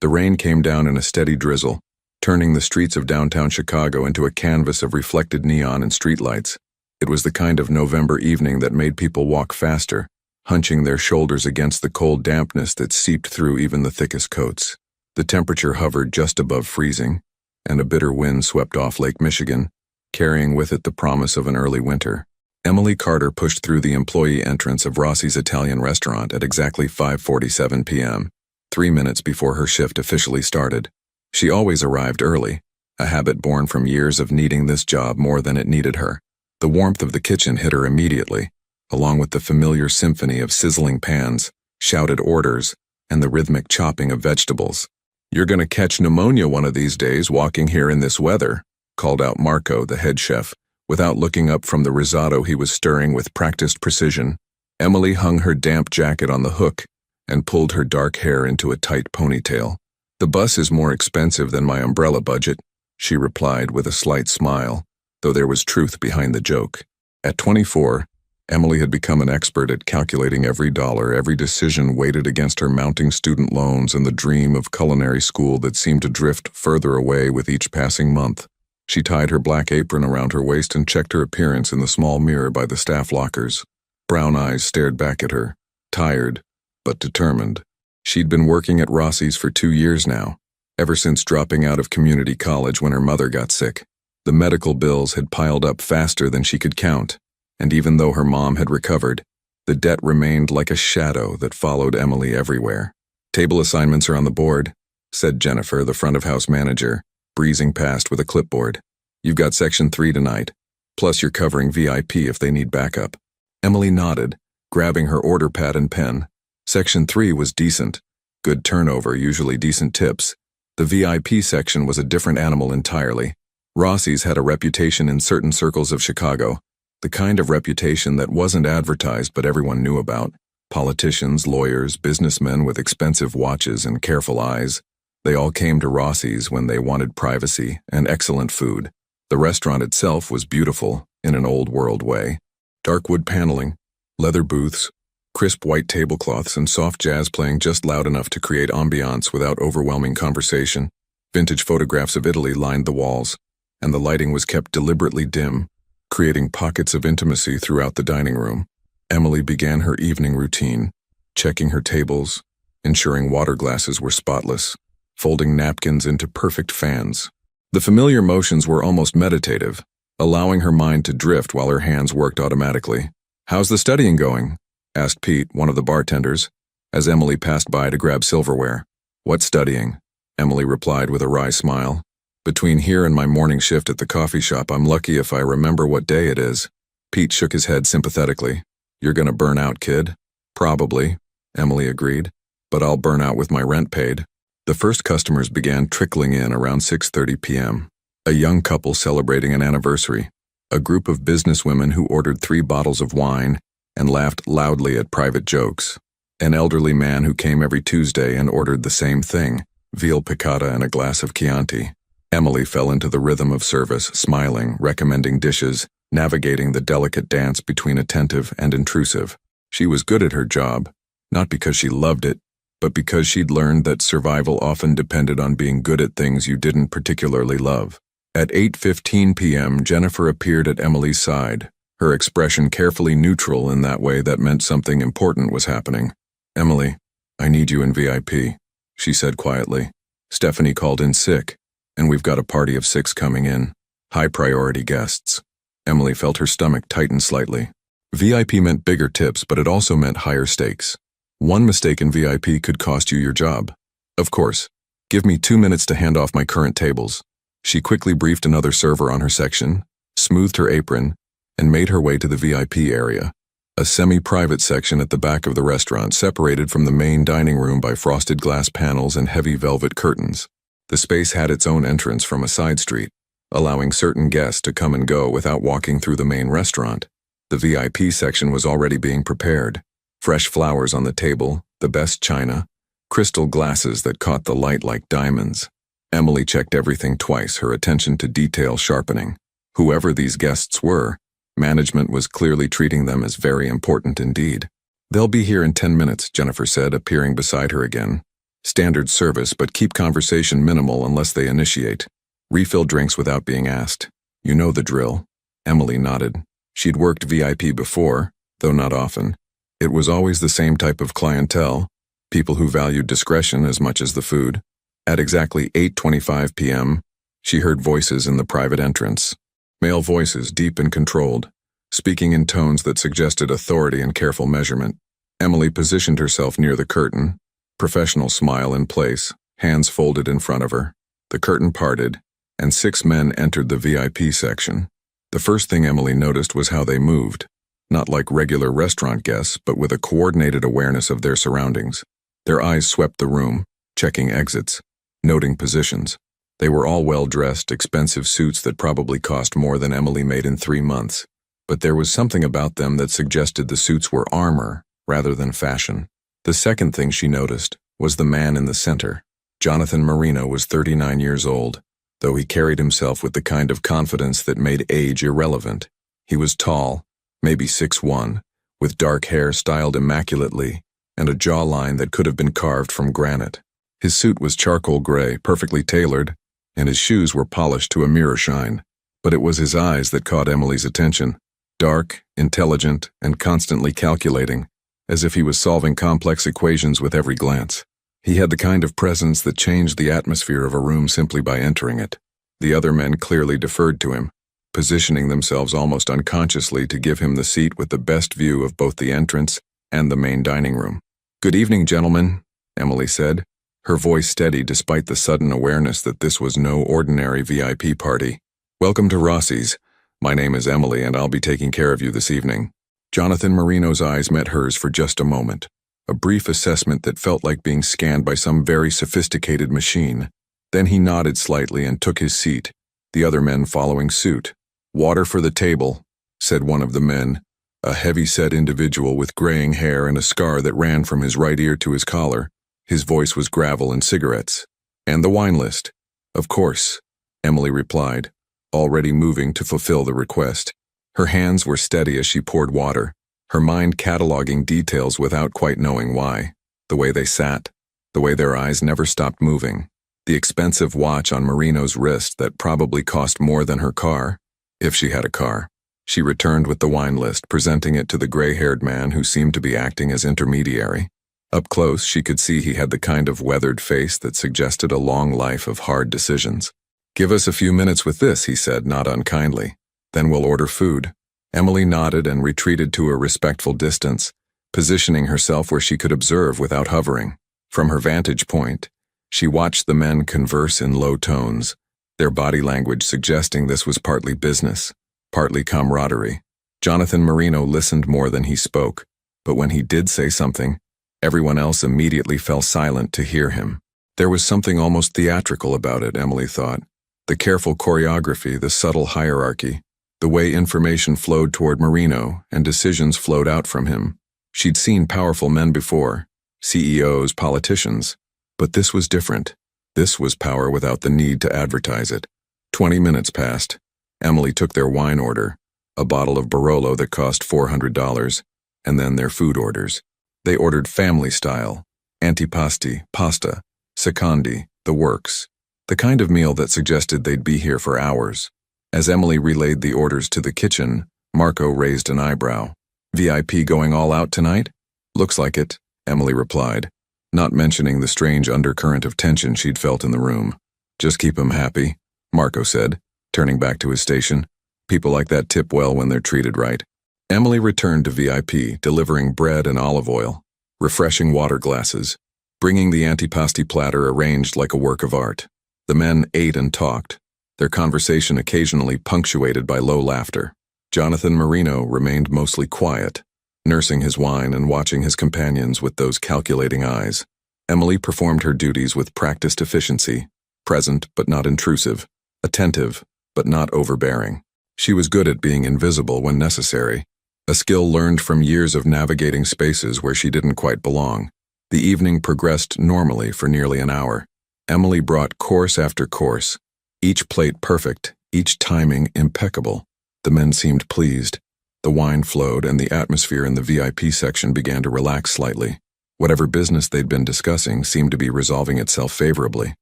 The rain came down in a steady drizzle, turning the streets of downtown Chicago into a canvas of reflected neon and streetlights. It was the kind of November evening that made people walk faster, hunching their shoulders against the cold dampness that seeped through even the thickest coats. The temperature hovered just above freezing, and a bitter wind swept off Lake Michigan, carrying with it the promise of an early winter. Emily Carter pushed through the employee entrance of Rossi's Italian restaurant at exactly 5:47 p.m., 3 minutes before her shift officially started. She always arrived early, a habit born from years of needing this job more than it needed her. The warmth of the kitchen hit her immediately, along with the familiar symphony of sizzling pans, shouted orders, and the rhythmic chopping of vegetables. "You're gonna catch pneumonia one of these days walking here in this weather," called out Marco, the head chef, without looking up from the risotto he was stirring with practiced precision. Emily hung her damp jacket on the hook and pulled her dark hair into a tight ponytail. "The bus is more expensive than my umbrella budget," she replied with a slight smile, though there was truth behind the joke. At 24, Emily had become an expert at calculating every dollar, every decision weighted against her mounting student loans and the dream of culinary school that seemed to drift further away with each passing month. She tied her black apron around her waist and checked her appearance in the small mirror by the staff lockers. Brown eyes stared back at her, tired, but determined. She'd been working at Rossi's for 2 years now, ever since dropping out of community college when her mother got sick. The medical bills had piled up faster than she could count, and even though her mom had recovered, the debt remained like a shadow that followed Emily everywhere. "Table assignments are on the board," said Jennifer, the front-of-house manager, breezing past with a clipboard. "You've got Section 3 tonight, plus you're covering VIP if they need backup." Emily nodded, grabbing her order pad and pen. Section 3 was decent. Good turnover, usually decent tips. The VIP section was a different animal entirely. Rossi's had a reputation in certain circles of Chicago, the kind of reputation that wasn't advertised but everyone knew about. Politicians, lawyers, businessmen with expensive watches and careful eyes. They all came to Rossi's when they wanted privacy and excellent food. The restaurant itself was beautiful, in an old-world way. Dark wood paneling, leather booths, crisp white tablecloths, and soft jazz playing just loud enough to create ambiance without overwhelming conversation. Vintage photographs of Italy lined the walls, and the lighting was kept deliberately dim, creating pockets of intimacy throughout the dining room. Emily began her evening routine, checking her tables, ensuring water glasses were spotless, folding napkins into perfect fans. The familiar motions were almost meditative, allowing her mind to drift while her hands worked automatically. "How's the studying going?" asked Pete, one of the bartenders, as Emily passed by to grab silverware. "What studying?" Emily replied with a wry smile. "Between here and my morning shift at the coffee shop, I'm lucky if I remember what day it is." Pete shook his head sympathetically. "You're gonna burn out, kid." "Probably," Emily agreed, "but I'll burn out with my rent paid." The first customers began trickling in around 6:30 p.m. A young couple celebrating an anniversary, a group of businesswomen who ordered 3 bottles of wine and laughed loudly at private jokes, an elderly man who came every Tuesday and ordered the same thing, veal piccata and a glass of Chianti. Emily fell into the rhythm of service, smiling, recommending dishes, navigating the delicate dance between attentive and intrusive. She was good at her job, not because she loved it, but because she'd learned that survival often depended on being good at things you didn't particularly love. At 8:15 p.m., Jennifer appeared at Emily's side, her expression carefully neutral in that way that meant something important was happening. "Emily, I need you in VIP," she said quietly. "Stephanie called in sick, and we've got a party of 6 coming in, high-priority guests." Emily felt her stomach tighten slightly. VIP meant bigger tips, but it also meant higher stakes. One mistake in VIP could cost you your job. "Of course. Give me 2 minutes to hand off my current tables." She quickly briefed another server on her section, smoothed her apron, and made her way to the VIP area, a semi-private section at the back of the restaurant separated from the main dining room by frosted glass panels and heavy velvet curtains. The space had its own entrance from a side street, allowing certain guests to come and go without walking through the main restaurant. The VIP section was already being prepared. Fresh flowers on the table, the best china, crystal glasses that caught the light like diamonds. Emily checked everything twice, her attention to detail sharpening. Whoever these guests were, management was clearly treating them as very important indeed. "They'll be here in 10 minutes, Jennifer said, appearing beside her again. Standard service, but keep conversation minimal unless they initiate. Refill drinks without being asked. You know the drill. Emily nodded. She'd worked VIP before, though not often. It was always the same type of clientele, people who valued discretion as much as the food. At exactly 8:25 p.m., she heard voices in the private entrance. Male voices, deep and controlled, speaking in tones that suggested authority and careful measurement. Emily positioned herself near the curtain, professional smile in place, hands folded in front of her. The curtain parted, and 6 men entered the VIP section. The first thing Emily noticed was how they moved, not like regular restaurant guests, but with a coordinated awareness of their surroundings. Their eyes swept the room, checking exits, noting positions. They were all well-dressed, expensive suits that probably cost more than Emily made in 3 months. But there was something about them that suggested the suits were armor rather than fashion. The second thing she noticed was the man in the center. Jonathan Marino was 39 years old, though he carried himself with the kind of confidence that made age irrelevant. He was tall, maybe 6'1", with dark hair styled immaculately and a jawline that could have been carved from granite. His suit was charcoal gray, perfectly tailored, and his shoes were polished to a mirror shine. But it was his eyes that caught Emily's attention. Dark, intelligent, and constantly calculating, as if he was solving complex equations with every glance. He had the kind of presence that changed the atmosphere of a room simply by entering it. The other men clearly deferred to him, positioning themselves almost unconsciously to give him the seat with the best view of both the entrance and the main dining room. "Good evening, gentlemen," Emily said, her voice steady despite the sudden awareness that this was no ordinary VIP party. "Welcome to Rossi's. My name is Emily, and I'll be taking care of you this evening." Jonathan Marino's eyes met hers for just a moment, a brief assessment that felt like being scanned by some very sophisticated machine. Then he nodded slightly and took his seat, the other men following suit. "Water for the table," said one of the men, a heavy-set individual with graying hair and a scar that ran from his right ear to his collar. His voice was gravel and cigarettes. "And the wine list." "Of course," Emily replied, already moving to fulfill the request. Her hands were steady as she poured water, her mind cataloging details without quite knowing why. The way they sat, the way their eyes never stopped moving, the expensive watch on Marino's wrist that probably cost more than her car, if she had a car. She returned with the wine list, presenting it to the gray-haired man who seemed to be acting as intermediary. Up close, she could see he had the kind of weathered face that suggested a long life of hard decisions. "Give us a few minutes with this," he said, not unkindly. "Then we'll order food." Emily nodded and retreated to a respectful distance, positioning herself where she could observe without hovering. From her vantage point, she watched the men converse in low tones, their body language suggesting this was partly business, partly camaraderie. Jonathan Marino listened more than he spoke, but when he did say something, everyone else immediately fell silent to hear him. There was something almost theatrical about it, Emily thought. The careful choreography, the subtle hierarchy, the way information flowed toward Marino and decisions flowed out from him. She'd seen powerful men before, CEOs, politicians, but this was different. This was power without the need to advertise it. 20 minutes passed. Emily took their wine order, a bottle of Barolo that cost $400, and then their food orders. They ordered family style, antipasti, pasta, secondi, the works, the kind of meal that suggested they'd be here for hours. As Emily relayed the orders to the kitchen, Marco raised an eyebrow. "VIP going all out tonight?" "Looks like it," Emily replied, not mentioning the strange undercurrent of tension she'd felt in the room. "Just keep 'em happy," Marco said, turning back to his station. "People like that tip well when they're treated right." Emily returned to VIP, delivering bread and olive oil, refreshing water glasses, bringing the antipasti platter arranged like a work of art. The men ate and talked, their conversation occasionally punctuated by low laughter. Jonathan Marino remained mostly quiet, nursing his wine and watching his companions with those calculating eyes. Emily performed her duties with practiced efficiency, present but not intrusive, attentive but not overbearing. She was good at being invisible when necessary, a skill learned from years of navigating spaces where she didn't quite belong. The evening progressed normally for nearly an hour. Emily brought course after course, each plate perfect, each timing impeccable. The men seemed pleased. The wine flowed and the atmosphere in the VIP section began to relax slightly. Whatever business they'd been discussing seemed to be resolving itself favorably.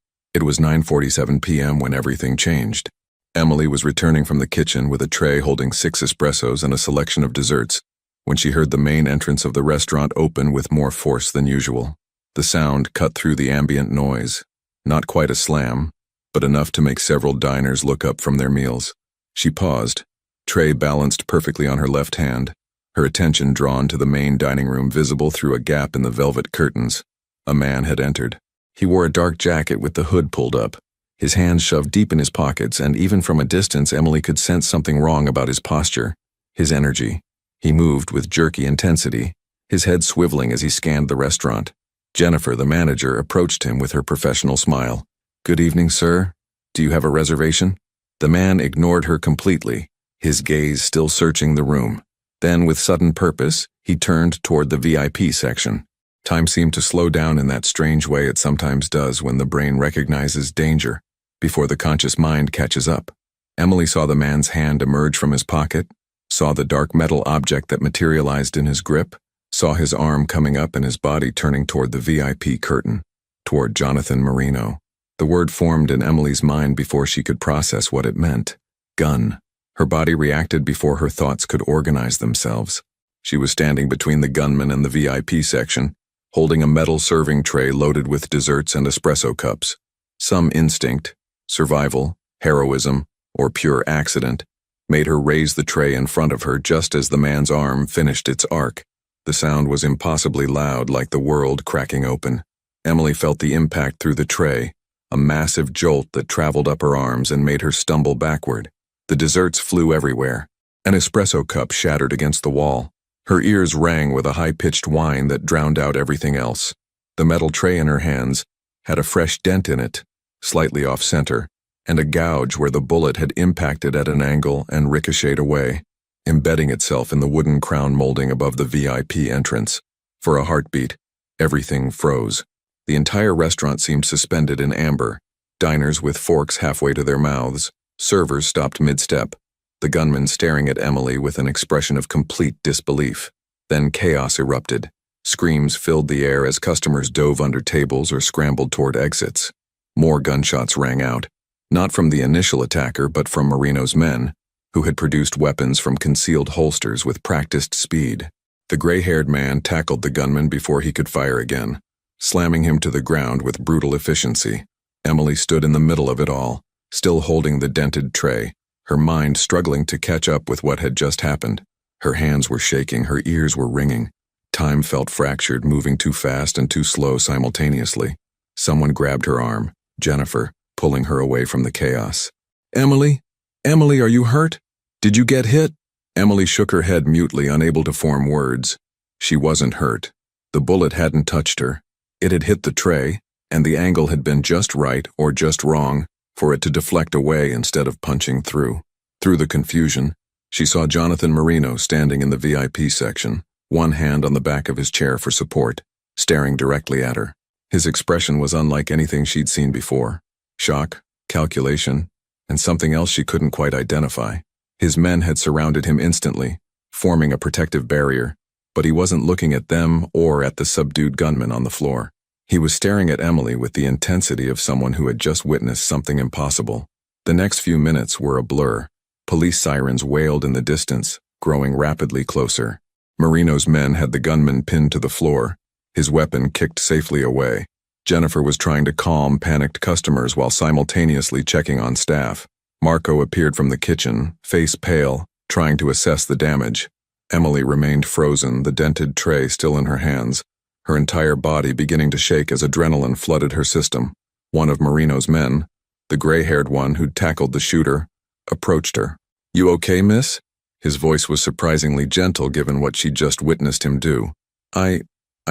It was 9:47 p.m. when everything changed. Emily was returning from the kitchen with a tray holding 6 espressos and a selection of desserts when she heard the main entrance of the restaurant open with more force than usual. The sound cut through the ambient noise, not quite a slam, but enough to make several diners look up from their meals. She paused, tray balanced perfectly on her left hand, her attention drawn to the main dining room visible through a gap in the velvet curtains. A man had entered. He wore a dark jacket with the hood pulled up, his hands shoved deep in his pockets, and even from a distance Emily could sense something wrong about his posture, his energy. He moved with jerky intensity, his head swiveling as he scanned the restaurant. Jennifer, the manager, approached him with her professional smile. "Good evening, sir. Do you have a reservation?" The man ignored her completely, his gaze still searching the room. Then, with sudden purpose, he turned toward the VIP section. Time seemed to slow down in that strange way it sometimes does when the brain recognizes danger, before the conscious mind catches up. Emily saw the man's hand emerge from his pocket, saw the dark metal object that materialized in his grip, saw his arm coming up and his body turning toward the VIP curtain, toward Jonathan Marino. The word formed in Emily's mind before she could process what it meant. Gun. Her body reacted before her thoughts could organize themselves. She was standing between the gunman and the VIP section, holding a metal serving tray loaded with desserts and espresso cups. Some instinct, survival, heroism, or pure accident, made her raise the tray in front of her just as the man's arm finished its arc. The sound was impossibly loud, like the world cracking open. Emily felt the impact through the tray, a massive jolt that traveled up her arms and made her stumble backward. The desserts flew everywhere. An espresso cup shattered against the wall. Her ears rang with a high-pitched whine that drowned out everything else. The metal tray in her hands had a fresh dent in it, slightly off-center, and a gouge where the bullet had impacted at an angle and ricocheted away, embedding itself in the wooden crown molding above the VIP entrance. For a heartbeat, everything froze. The entire restaurant seemed suspended in amber, diners with forks halfway to their mouths, servers stopped mid-step, the gunman staring at Emily with an expression of complete disbelief. Then chaos erupted. Screams filled the air as customers dove under tables or scrambled toward exits. More gunshots rang out, not from the initial attacker but from Marino's men, who had produced weapons from concealed holsters with practiced speed. The gray-haired man tackled the gunman before he could fire again, slamming him to the ground with brutal efficiency. Emily stood in the middle of it all, still holding the dented tray, her mind struggling to catch up with what had just happened. Her hands were shaking, her ears were ringing. Time felt fractured, moving too fast and too slow simultaneously. Someone grabbed her arm, Jennifer, pulling her away from the chaos. "Emily? Emily, are you hurt? Did you get hit?" Emily shook her head mutely, unable to form words. She wasn't hurt. The bullet hadn't touched her. It had hit the tray, and the angle had been just right or just wrong for it to deflect away instead of punching through. Through the confusion, she saw Jonathan Marino standing in the VIP section, one hand on the back of his chair for support, staring directly at her. His expression was unlike anything she'd seen before. Shock, calculation, and something else she couldn't quite identify. His men had surrounded him instantly, forming a protective barrier, but he wasn't looking at them or at the subdued gunman on the floor. He was staring at Emily with the intensity of someone who had just witnessed something impossible. The next few minutes were a blur. Police sirens wailed in the distance, growing rapidly closer. Marino's men had the gunman pinned to the floor, his weapon kicked safely away. Jennifer was trying to calm panicked customers while simultaneously checking on staff. Marco appeared from the kitchen, face pale, trying to assess the damage. Emily remained frozen, the dented tray still in her hands, her entire body beginning to shake as adrenaline flooded her system. One of Marino's men, the gray-haired one who'd tackled the shooter, approached her. "You okay, miss?" His voice was surprisingly gentle given what she'd just witnessed him do. I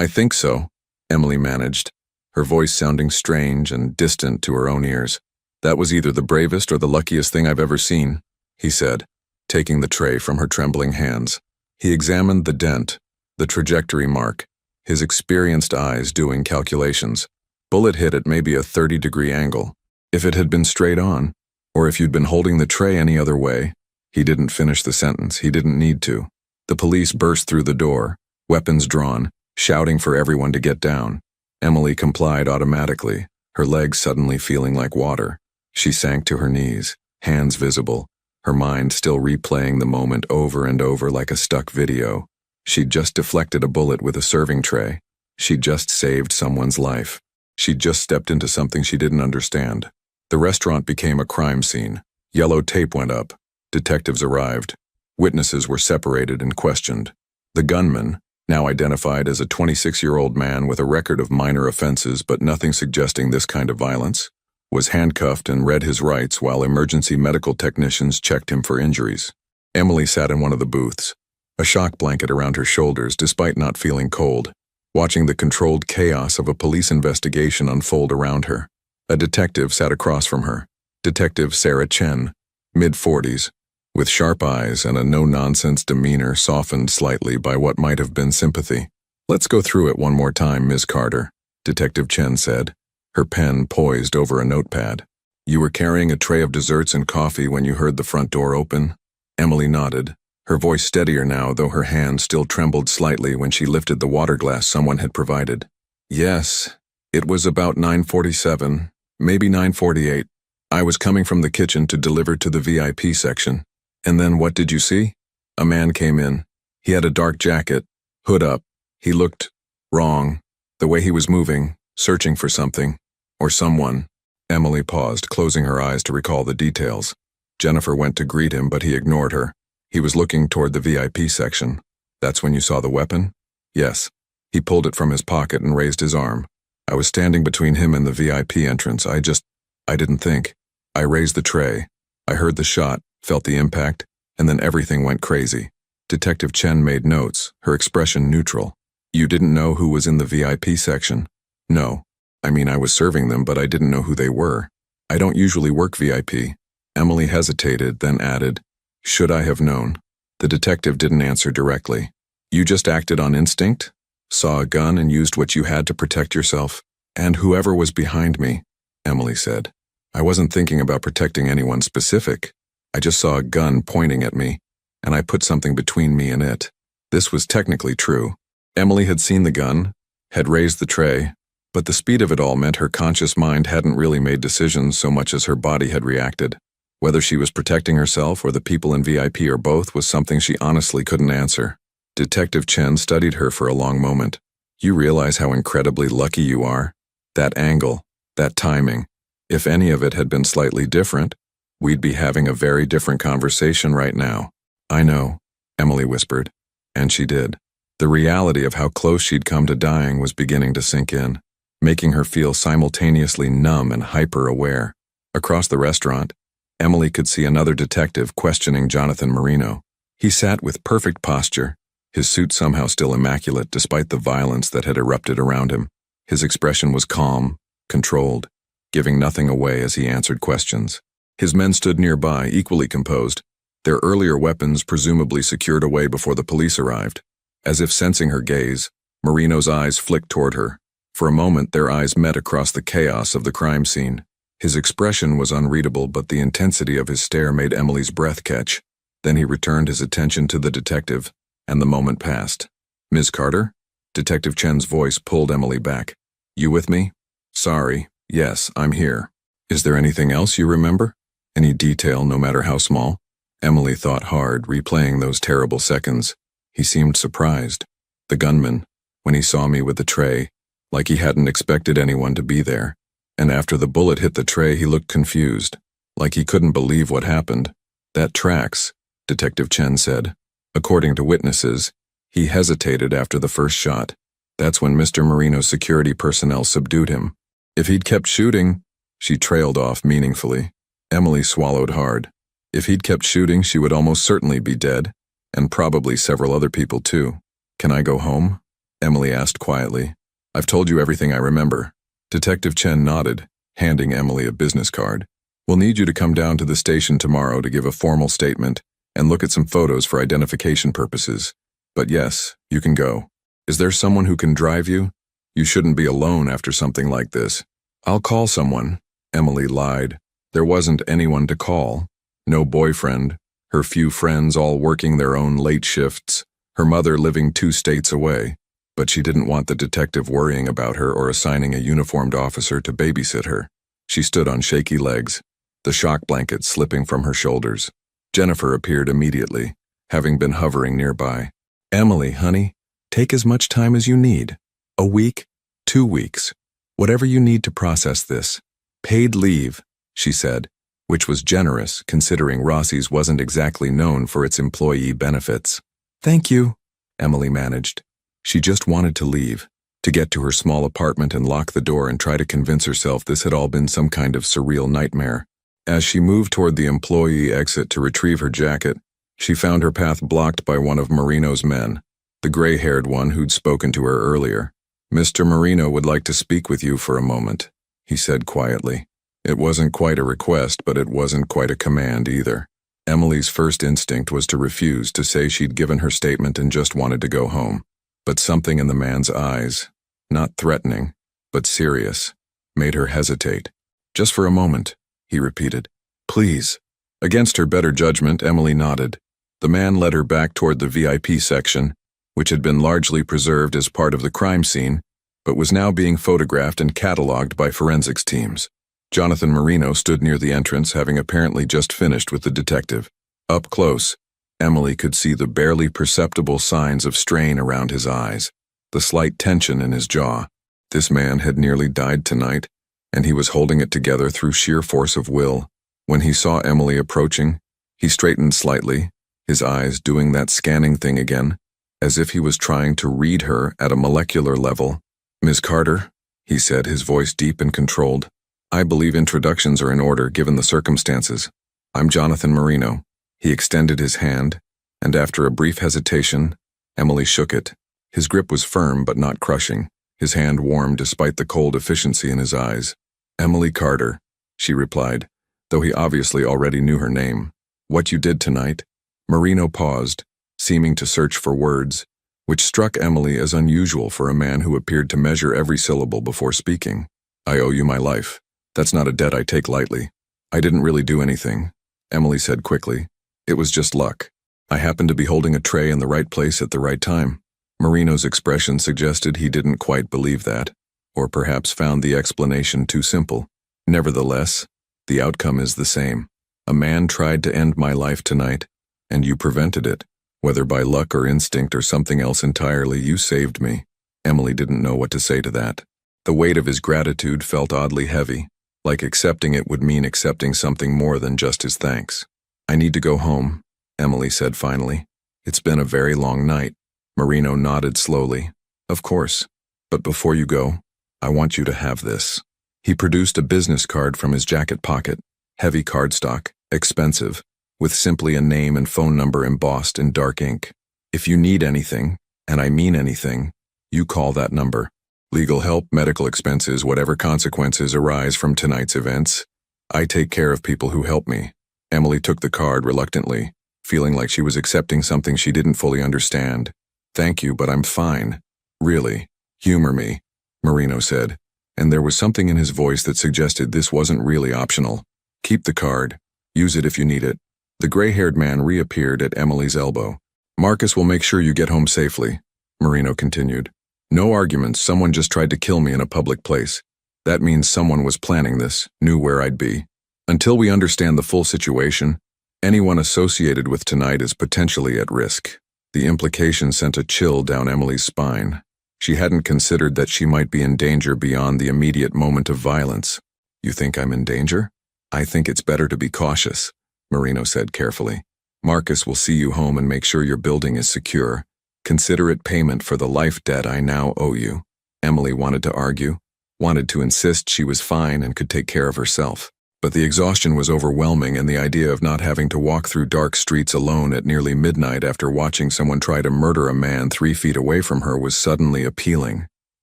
think so," Emily managed, her voice sounding strange and distant to her own ears. "That was either the bravest or the luckiest thing I've ever seen," he said, taking the tray from her trembling hands. He examined the dent, the trajectory mark, his experienced eyes doing calculations. Bullet hit at maybe a 30-degree angle. If it had been straight on, or if you'd been holding the tray any other way. He didn't finish the sentence. He didn't need to. The police burst through the door, weapons drawn, shouting for everyone to get down. Emily complied automatically, her legs suddenly feeling like water. She sank to her knees, hands visible, her mind still replaying the moment over and over like a stuck video. She'd just deflected a bullet with a serving tray. She'd just saved someone's life. She'd just stepped into something she didn't understand. The restaurant became a crime scene. Yellow tape went up. Detectives arrived. Witnesses were separated and questioned. The gunman, now identified as a 26-year-old man with a record of minor offenses but nothing suggesting this kind of violence, was handcuffed and read his rights while emergency medical technicians checked him for injuries. Emily sat in one of the booths, a shock blanket around her shoulders despite not feeling cold, watching the controlled chaos of a police investigation unfold around her. A detective sat across from her, Detective Sarah Chen, mid-40s, with sharp eyes and a no-nonsense demeanor softened slightly by what might have been sympathy. "Let's go through it one more time, Ms. Carter," Detective Chen said, her pen poised over a notepad. "You were carrying a tray of desserts and coffee when you heard the front door open?" Emily nodded, her voice steadier now though her hand still trembled slightly when she lifted the water glass someone had provided. "Yes, it was about 9:47, maybe 9:48. I was coming from the kitchen to deliver to the VIP section. And then what did you see? A man came in. He had a dark jacket, hood up. He looked wrong, the way he was moving, searching for something, or someone." Emily paused, closing her eyes to recall the details. Jennifer went to greet him, but he ignored her. He was looking toward the VIP section. "That's when you saw the weapon?" "Yes." He pulled it from his pocket and raised his arm. "I was standing between him and the VIP entrance. I didn't think. I raised the tray. I heard the shot, felt the impact, and then everything went crazy." Detective Chen made notes, her expression neutral. "You didn't know who was in the VIP section?" "No. I mean, I was serving them, but I didn't know who they were. I don't usually work VIP." Emily hesitated, then added, "Should I have known?" The detective didn't answer directly. "You just acted on instinct? Saw a gun and used what you had to protect yourself? And whoever was behind me," Emily said. "I wasn't thinking about protecting anyone specific. I just saw a gun pointing at me, and I put something between me and it." This was technically true. Emily had seen the gun, had raised the tray, but the speed of it all meant her conscious mind hadn't really made decisions so much as her body had reacted. Whether she was protecting herself or the people in VIP or both was something she honestly couldn't answer. Detective Chen studied her for a long moment. "You realize how incredibly lucky you are? That angle, that timing. If any of it had been slightly different, we'd be having a very different conversation right now." "I know," Emily whispered. And she did. The reality of how close she'd come to dying was beginning to sink in, making her feel simultaneously numb and hyper-aware. Across the restaurant, Emily could see another detective questioning Jonathan Marino. He sat with perfect posture, his suit somehow still immaculate despite the violence that had erupted around him. His expression was calm, controlled, giving nothing away as he answered questions. His men stood nearby, equally composed, their earlier weapons presumably secured away before the police arrived. As if sensing her gaze, Marino's eyes flicked toward her. For a moment, their eyes met across the chaos of the crime scene. His expression was unreadable, but the intensity of his stare made Emily's breath catch. Then he returned his attention to the detective, and the moment passed. "Ms. Carter?" Detective Chen's voice pulled Emily back. "You with me?" "Sorry. Yes, I'm here. Is there anything else you remember? Any detail, no matter how small?" Emily thought hard, replaying those terrible seconds. He seemed surprised. The gunman, when he saw me with the tray, like he hadn't expected anyone to be there. And after the bullet hit the tray, he looked confused, like he couldn't believe what happened. "That tracks," Detective Chen said. "According to witnesses, he hesitated after the first shot. That's when Mr. Marino's security personnel subdued him. If he'd kept shooting," she trailed off meaningfully. Emily swallowed hard. "If he'd kept shooting, she would almost certainly be dead, and probably several other people too." "Can I go home?" Emily asked quietly. "I've told you everything I remember." Detective Chen nodded, handing Emily a business card. "We'll need you to come down to the station tomorrow to give a formal statement and look at some photos for identification purposes. But yes, you can go. Is there someone who can drive you? You shouldn't be alone after something like this." "I'll call someone," Emily lied. There wasn't anyone to call. No boyfriend, her few friends all working their own late shifts, her mother living 2 states away. but she didn't want the detective worrying about her or assigning a uniformed officer to babysit her. She stood on shaky legs, the shock blanket slipping from her shoulders. Jennifer appeared immediately, having been hovering nearby. "Emily, honey, take as much time as you need. A week, 2 weeks, whatever you need to process this. Paid leave," she said, which was generous considering Rossi's wasn't exactly known for its employee benefits. "Thank you," Emily managed. She just wanted to leave, to get to her small apartment and lock the door and try to convince herself this had all been some kind of surreal nightmare. As she moved toward the employee exit to retrieve her jacket, she found her path blocked by one of Marino's men, the gray-haired one who'd spoken to her earlier. "Mr. Marino would like to speak with you for a moment," he said quietly. It wasn't quite a request, but it wasn't quite a command either. Emily's first instinct was to refuse, to say she'd given her statement and just wanted to go home. But something in the man's eyes, not threatening, but serious, made her hesitate. "Just for a moment," he repeated. "Please." Against her better judgment, Emily nodded. The man led her back toward the VIP section, which had been largely preserved as part of the crime scene, but was now being photographed and catalogued by forensics teams. Jonathan Marino stood near the entrance, having apparently just finished with the detective. Up close, Emily could see the barely perceptible signs of strain around his eyes, the slight tension in his jaw. This man had nearly died tonight, and he was holding it together through sheer force of will. When he saw Emily approaching, he straightened slightly, his eyes doing that scanning thing again, as if he was trying to read her at a molecular level. "Ms. Carter," he said, his voice deep and controlled. "I believe introductions are in order given the circumstances. I'm Jonathan Marino." He extended his hand, and after a brief hesitation, Emily shook it. His grip was firm but not crushing, his hand warm despite the cold efficiency in his eyes. "Emily Carter," she replied, though he obviously already knew her name. "What you did tonight?" Marino paused, seeming to search for words, which struck Emily as unusual for a man who appeared to measure every syllable before speaking. "I owe you my life. That's not a debt I take lightly." "I didn't really do anything," Emily said quickly. "It was just luck. I happened to be holding a tray in the right place at the right time." Marino's expression suggested he didn't quite believe that, or perhaps found the explanation too simple. "Nevertheless, the outcome is the same. A man tried to end my life tonight, and you prevented it. Whether by luck or instinct or something else entirely, you saved me." Emily didn't know what to say to that. The weight of his gratitude felt oddly heavy, like accepting it would mean accepting something more than just his thanks. "I need to go home," Emily said finally. "It's been a very long night." Marino nodded slowly. "Of course. But before you go, I want you to have this." He produced a business card from his jacket pocket, heavy cardstock, expensive, with simply a name and phone number embossed in dark ink. "If you need anything, and I mean anything, you call that number. Legal help, medical expenses, whatever consequences arise from tonight's events. I take care of people who help me." Emily took the card reluctantly, feeling like she was accepting something she didn't fully understand. "Thank you, but I'm fine. Really. Humor me," Marino said, and there was something in his voice that suggested this wasn't really optional. "Keep the card. Use it if you need it." The gray-haired man reappeared at Emily's elbow. "Marcus will make sure you get home safely," Marino continued. "No arguments, someone just tried to kill me in a public place. That means someone was planning this, knew where I'd be. Until we understand the full situation, anyone associated with tonight is potentially at risk." The implication sent a chill down Emily's spine. She hadn't considered that she might be in danger beyond the immediate moment of violence. "You think I'm in danger? I think it's better to be cautious," Marino said carefully. "Marcus will see you home and make sure your building is secure. Consider it payment for the life debt I now owe you." Emily wanted to argue, wanted to insist she was fine and could take care of herself. But the exhaustion was overwhelming, and the idea of not having to walk through dark streets alone at nearly midnight after watching someone try to murder a man 3 feet away from her was suddenly appealing.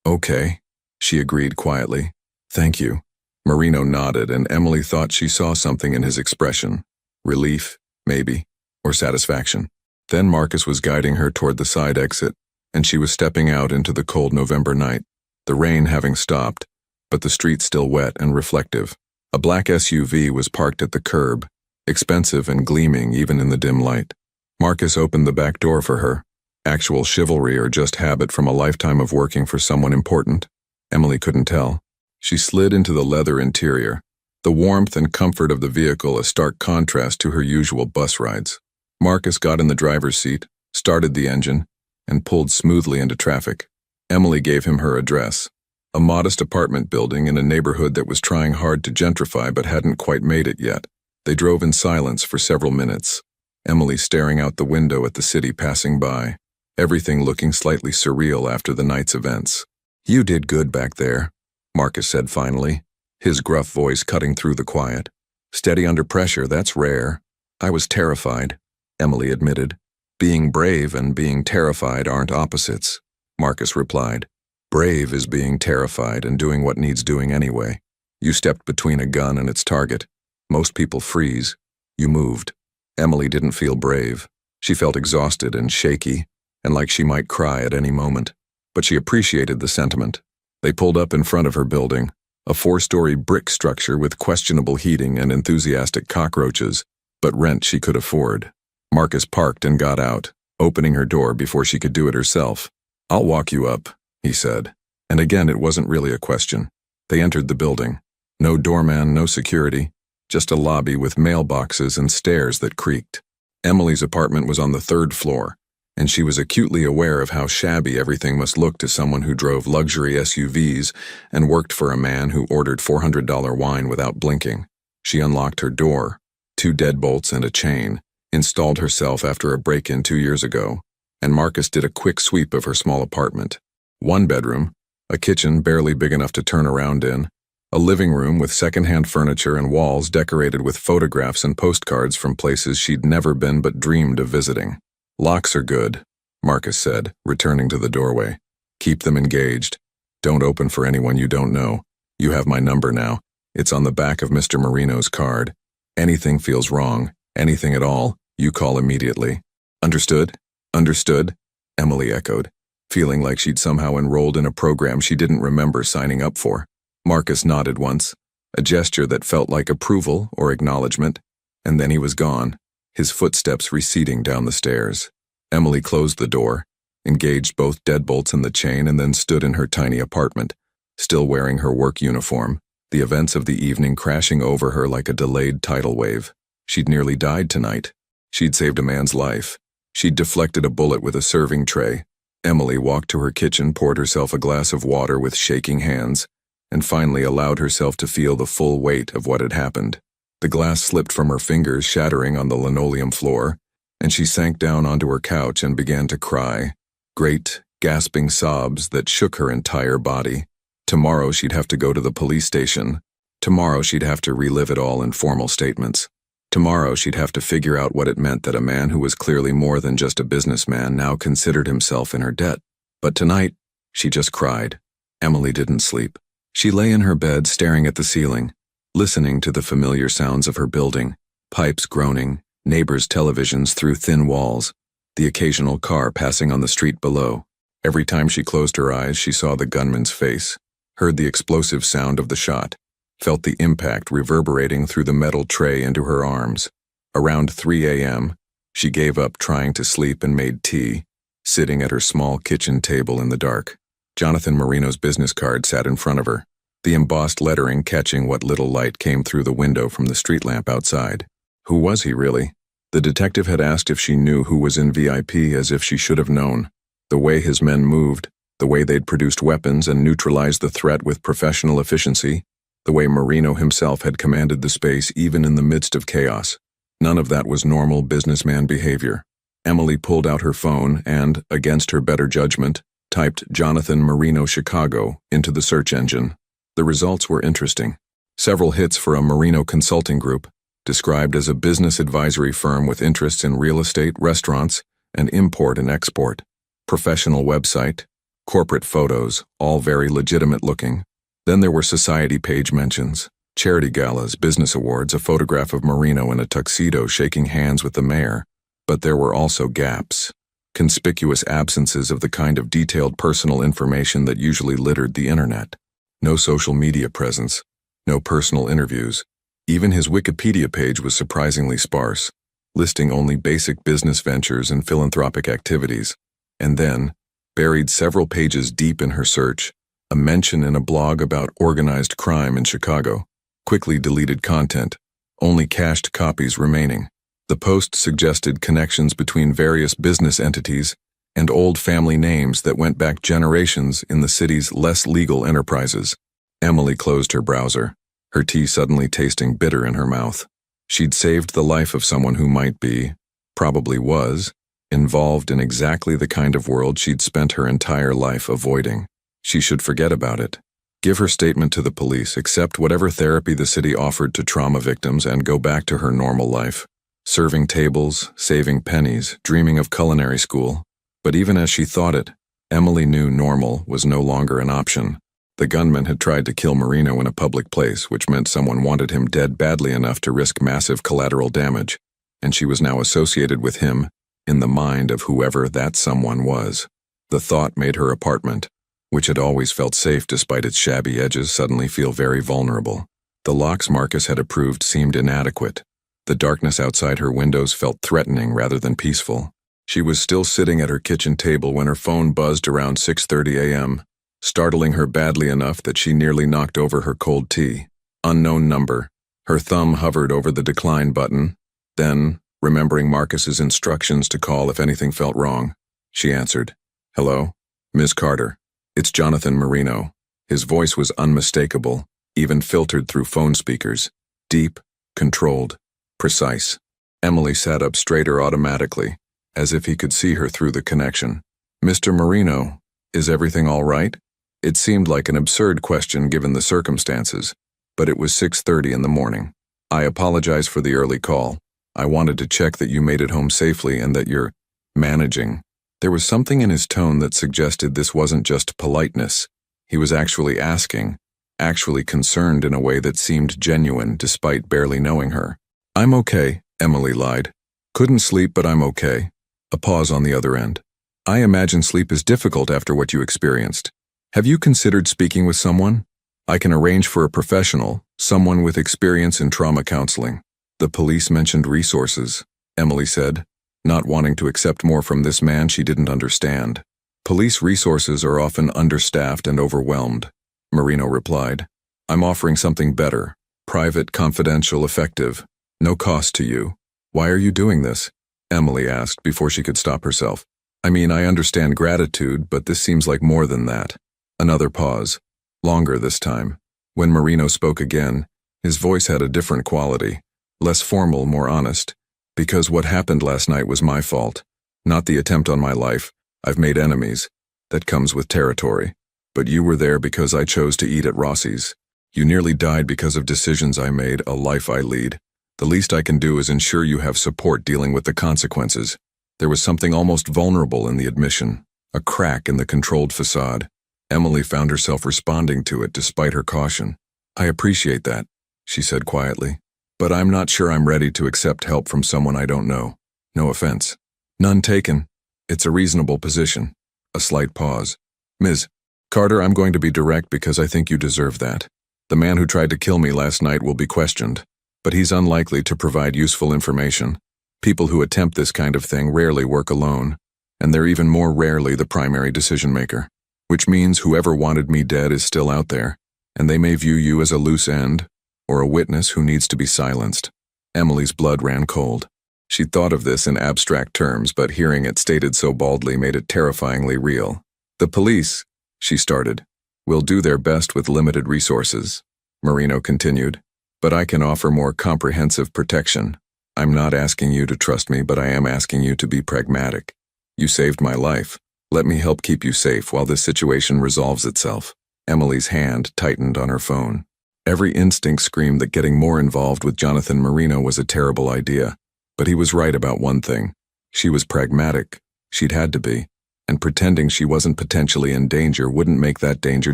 "Okay," she agreed quietly. "Thank you." Marino nodded, and Emily thought she saw something in his expression. Relief, maybe, or satisfaction. Then Marcus was guiding her toward the side exit, and she was stepping out into the cold November night, the rain having stopped, but the street still wet and reflective. A black SUV was parked at the curb, expensive and gleaming even in the dim light. Marcus opened the back door for her, Actual chivalry or just habit from a lifetime of working for someone important? Emily couldn't tell. She slid into the leather interior, the warmth and comfort of the vehicle a stark contrast to her usual bus rides. Marcus got in the driver's seat, started the engine, and pulled smoothly into traffic. Emily gave him her address, a modest apartment building in a neighborhood that was trying hard to gentrify but hadn't quite made it yet. They drove in silence for several minutes, Emily staring out the window at the city passing by, everything looking slightly surreal after the night's events. "You did good back there," Marcus said finally, his gruff voice cutting through the quiet. "Steady under pressure, that's rare." "I was terrified," Emily admitted. "Being brave and being terrified aren't opposites," Marcus replied. "Brave is being terrified and doing what needs doing anyway. You stepped between a gun and its target. Most people freeze. You moved." Emily didn't feel brave. She felt exhausted and shaky, and like she might cry at any moment. But she appreciated the sentiment. They pulled up in front of her building, a 4-story brick structure with questionable heating and enthusiastic cockroaches, but rent she could afford. Marcus parked and got out, opening her door before she could do it herself. "I'll walk you up," he said. And again, it wasn't really a question. They entered the building. No doorman, no security, just a lobby with mailboxes and stairs that creaked. Emily's apartment was on the 3rd floor, and she was acutely aware of how shabby everything must look to someone who drove luxury SUVs and worked for a man who ordered $400 wine without blinking. She unlocked her door, 2 deadbolts and a chain, installed herself after a break-in 2 years ago, and Marcus did a quick sweep of her small apartment. 1 bedroom, a kitchen barely big enough to turn around in, a living room with secondhand furniture and walls decorated with photographs and postcards from places she'd never been but dreamed of visiting. "Locks are good," Marcus said, returning to the doorway. "Keep them engaged. Don't open for anyone you don't know. You have my number now. It's on the back of Mr. Marino's card. Anything feels wrong, anything at all, you call immediately." "Understood? Understood?" Emily echoed, feeling like she'd somehow enrolled in a program she didn't remember signing up for. Marcus nodded once, a gesture that felt like approval or acknowledgement, and then he was gone, his footsteps receding down the stairs. Emily closed the door, engaged both deadbolts in the chain, and then stood in her tiny apartment, still wearing her work uniform, the events of the evening crashing over her like a delayed tidal wave. She'd nearly died tonight. She'd saved a man's life. She'd deflected a bullet with a serving tray. Emily walked to her kitchen, poured herself a glass of water with shaking hands, and finally allowed herself to feel the full weight of what had happened. The glass slipped from her fingers, shattering on the linoleum floor, and she sank down onto her couch and began to cry, great, gasping sobs that shook her entire body. Tomorrow she'd have to go to the police station. Tomorrow she'd have to relive it all in formal statements. Tomorrow she'd have to figure out what it meant that a man who was clearly more than just a businessman now considered himself in her debt. But tonight, she just cried. Emily didn't sleep. She lay in her bed staring at the ceiling, listening to the familiar sounds of her building, pipes groaning, neighbors' televisions through thin walls, the occasional car passing on the street below. Every time she closed her eyes, she saw the gunman's face, heard the explosive sound of the shot, felt the impact reverberating through the metal tray into her arms. Around 3 a.m., she gave up trying to sleep and made tea, sitting at her small kitchen table in the dark. Jonathan Marino's business card sat in front of her, the embossed lettering catching what little light came through the window from the street lamp outside. Who was he, really? The detective had asked if she knew who was in VIP, as if she should have known. The way his men moved, the way they'd produced weapons and neutralized the threat with professional efficiency, the way Marino himself had commanded the space even in the midst of chaos. None of that was normal businessman behavior. Emily pulled out her phone and, against her better judgment, typed Jonathan Marino Chicago into the search engine. The results were interesting. Several hits for a Marino consulting group, described as a business advisory firm with interests in real estate, restaurants, and import and export. Professional website, corporate photos, all very legitimate looking. Then there were society page mentions, charity galas, business awards, a photograph of Marino in a tuxedo shaking hands with the mayor. But there were also gaps, conspicuous absences of the kind of detailed personal information that usually littered the internet. No social media presence, no personal interviews. Even his Wikipedia page was surprisingly sparse, listing only basic business ventures and philanthropic activities. And then, buried several pages deep in her search, a mention in a blog about organized crime in Chicago. Quickly deleted content, only cached copies remaining. The post suggested connections between various business entities and old family names that went back generations in the city's less legal enterprises. Emily closed her browser, her tea suddenly tasting bitter in her mouth. She'd saved the life of someone who might be, probably was, involved in exactly the kind of world she'd spent her entire life avoiding. She should forget about it. Give her statement to the police, accept whatever therapy the city offered to trauma victims, and go back to her normal life. Serving tables, saving pennies, dreaming of culinary school. But even as she thought it, Emily knew normal was no longer an option. The gunman had tried to kill Marino in a public place, which meant someone wanted him dead badly enough to risk massive collateral damage, and she was now associated with him in the mind of whoever that someone was. The thought made her apartment, which had always felt safe despite its shabby edges, suddenly feel very vulnerable. The locks Marcus had approved seemed inadequate. The darkness outside her windows felt threatening rather than peaceful. She was still sitting at her kitchen table when her phone buzzed around 6:30 a.m., startling her badly enough that she nearly knocked over her cold tea. Unknown number. Her thumb hovered over the decline button. Then, remembering Marcus's instructions to call if anything felt wrong, she answered. "Hello? Ms. Carter. It's Jonathan Marino." His voice was unmistakable, even filtered through phone speakers. Deep, controlled, precise. Emily sat up straighter automatically, as if he could see her through the connection. "Mr. Marino, is everything all right?" It seemed like an absurd question given the circumstances, but it was 6:30 in the morning. "I apologize for the early call. I wanted to check that you made it home safely and that you're managing." There was something in his tone that suggested this wasn't just politeness. He was actually asking, actually concerned in a way that seemed genuine despite barely knowing her. "I'm okay," Emily lied. "Couldn't sleep, but I'm okay." A pause on the other end. "I imagine sleep is difficult after what you experienced. Have you considered speaking with someone? I can arrange for a professional, someone with experience in trauma counseling." "The police mentioned resources," Emily said, not wanting to accept more from this man she didn't understand. "Police resources are often understaffed and overwhelmed," Marino replied. "I'm offering something better, private, confidential, effective, no cost to you." "Why are you doing this?" Emily asked before she could stop herself. "I mean, I understand gratitude, but this seems like more than that." Another pause, longer this time. When Marino spoke again, his voice had a different quality, less formal, more honest. "Because what happened last night was my fault, not the attempt on my life. I've made enemies. That comes with territory. But you were there because I chose to eat at Rossi's. You nearly died because of decisions I made, a life I lead. The least I can do is ensure you have support dealing with the consequences." There was something almost vulnerable in the admission, a crack in the controlled facade. Emily found herself responding to it despite her caution. "I appreciate that," she said quietly. "But I'm not sure I'm ready to accept help from someone I don't know. No offense." "None taken. It's a reasonable position." A slight pause. "Ms. Carter, I'm going to be direct because I think you deserve that. The man who tried to kill me last night will be questioned, but he's unlikely to provide useful information. People who attempt this kind of thing rarely work alone, and they're even more rarely the primary decision maker. Which means whoever wanted me dead is still out there, and they may view you as a loose end, or a witness who needs to be silenced." Emily's blood ran cold. She thought of this in abstract terms, but hearing it stated so baldly made it terrifyingly real. "The police," she started, "will do their best with limited resources," Marino continued, "but I can offer more comprehensive protection. I'm not asking you to trust me, but I am asking you to be pragmatic. You saved my life. Let me help keep you safe while this situation resolves itself." Emily's hand tightened on her phone. Every instinct screamed that getting more involved with Jonathan Marino was a terrible idea, but he was right about one thing. She was pragmatic. She'd had to be, and pretending she wasn't potentially in danger wouldn't make that danger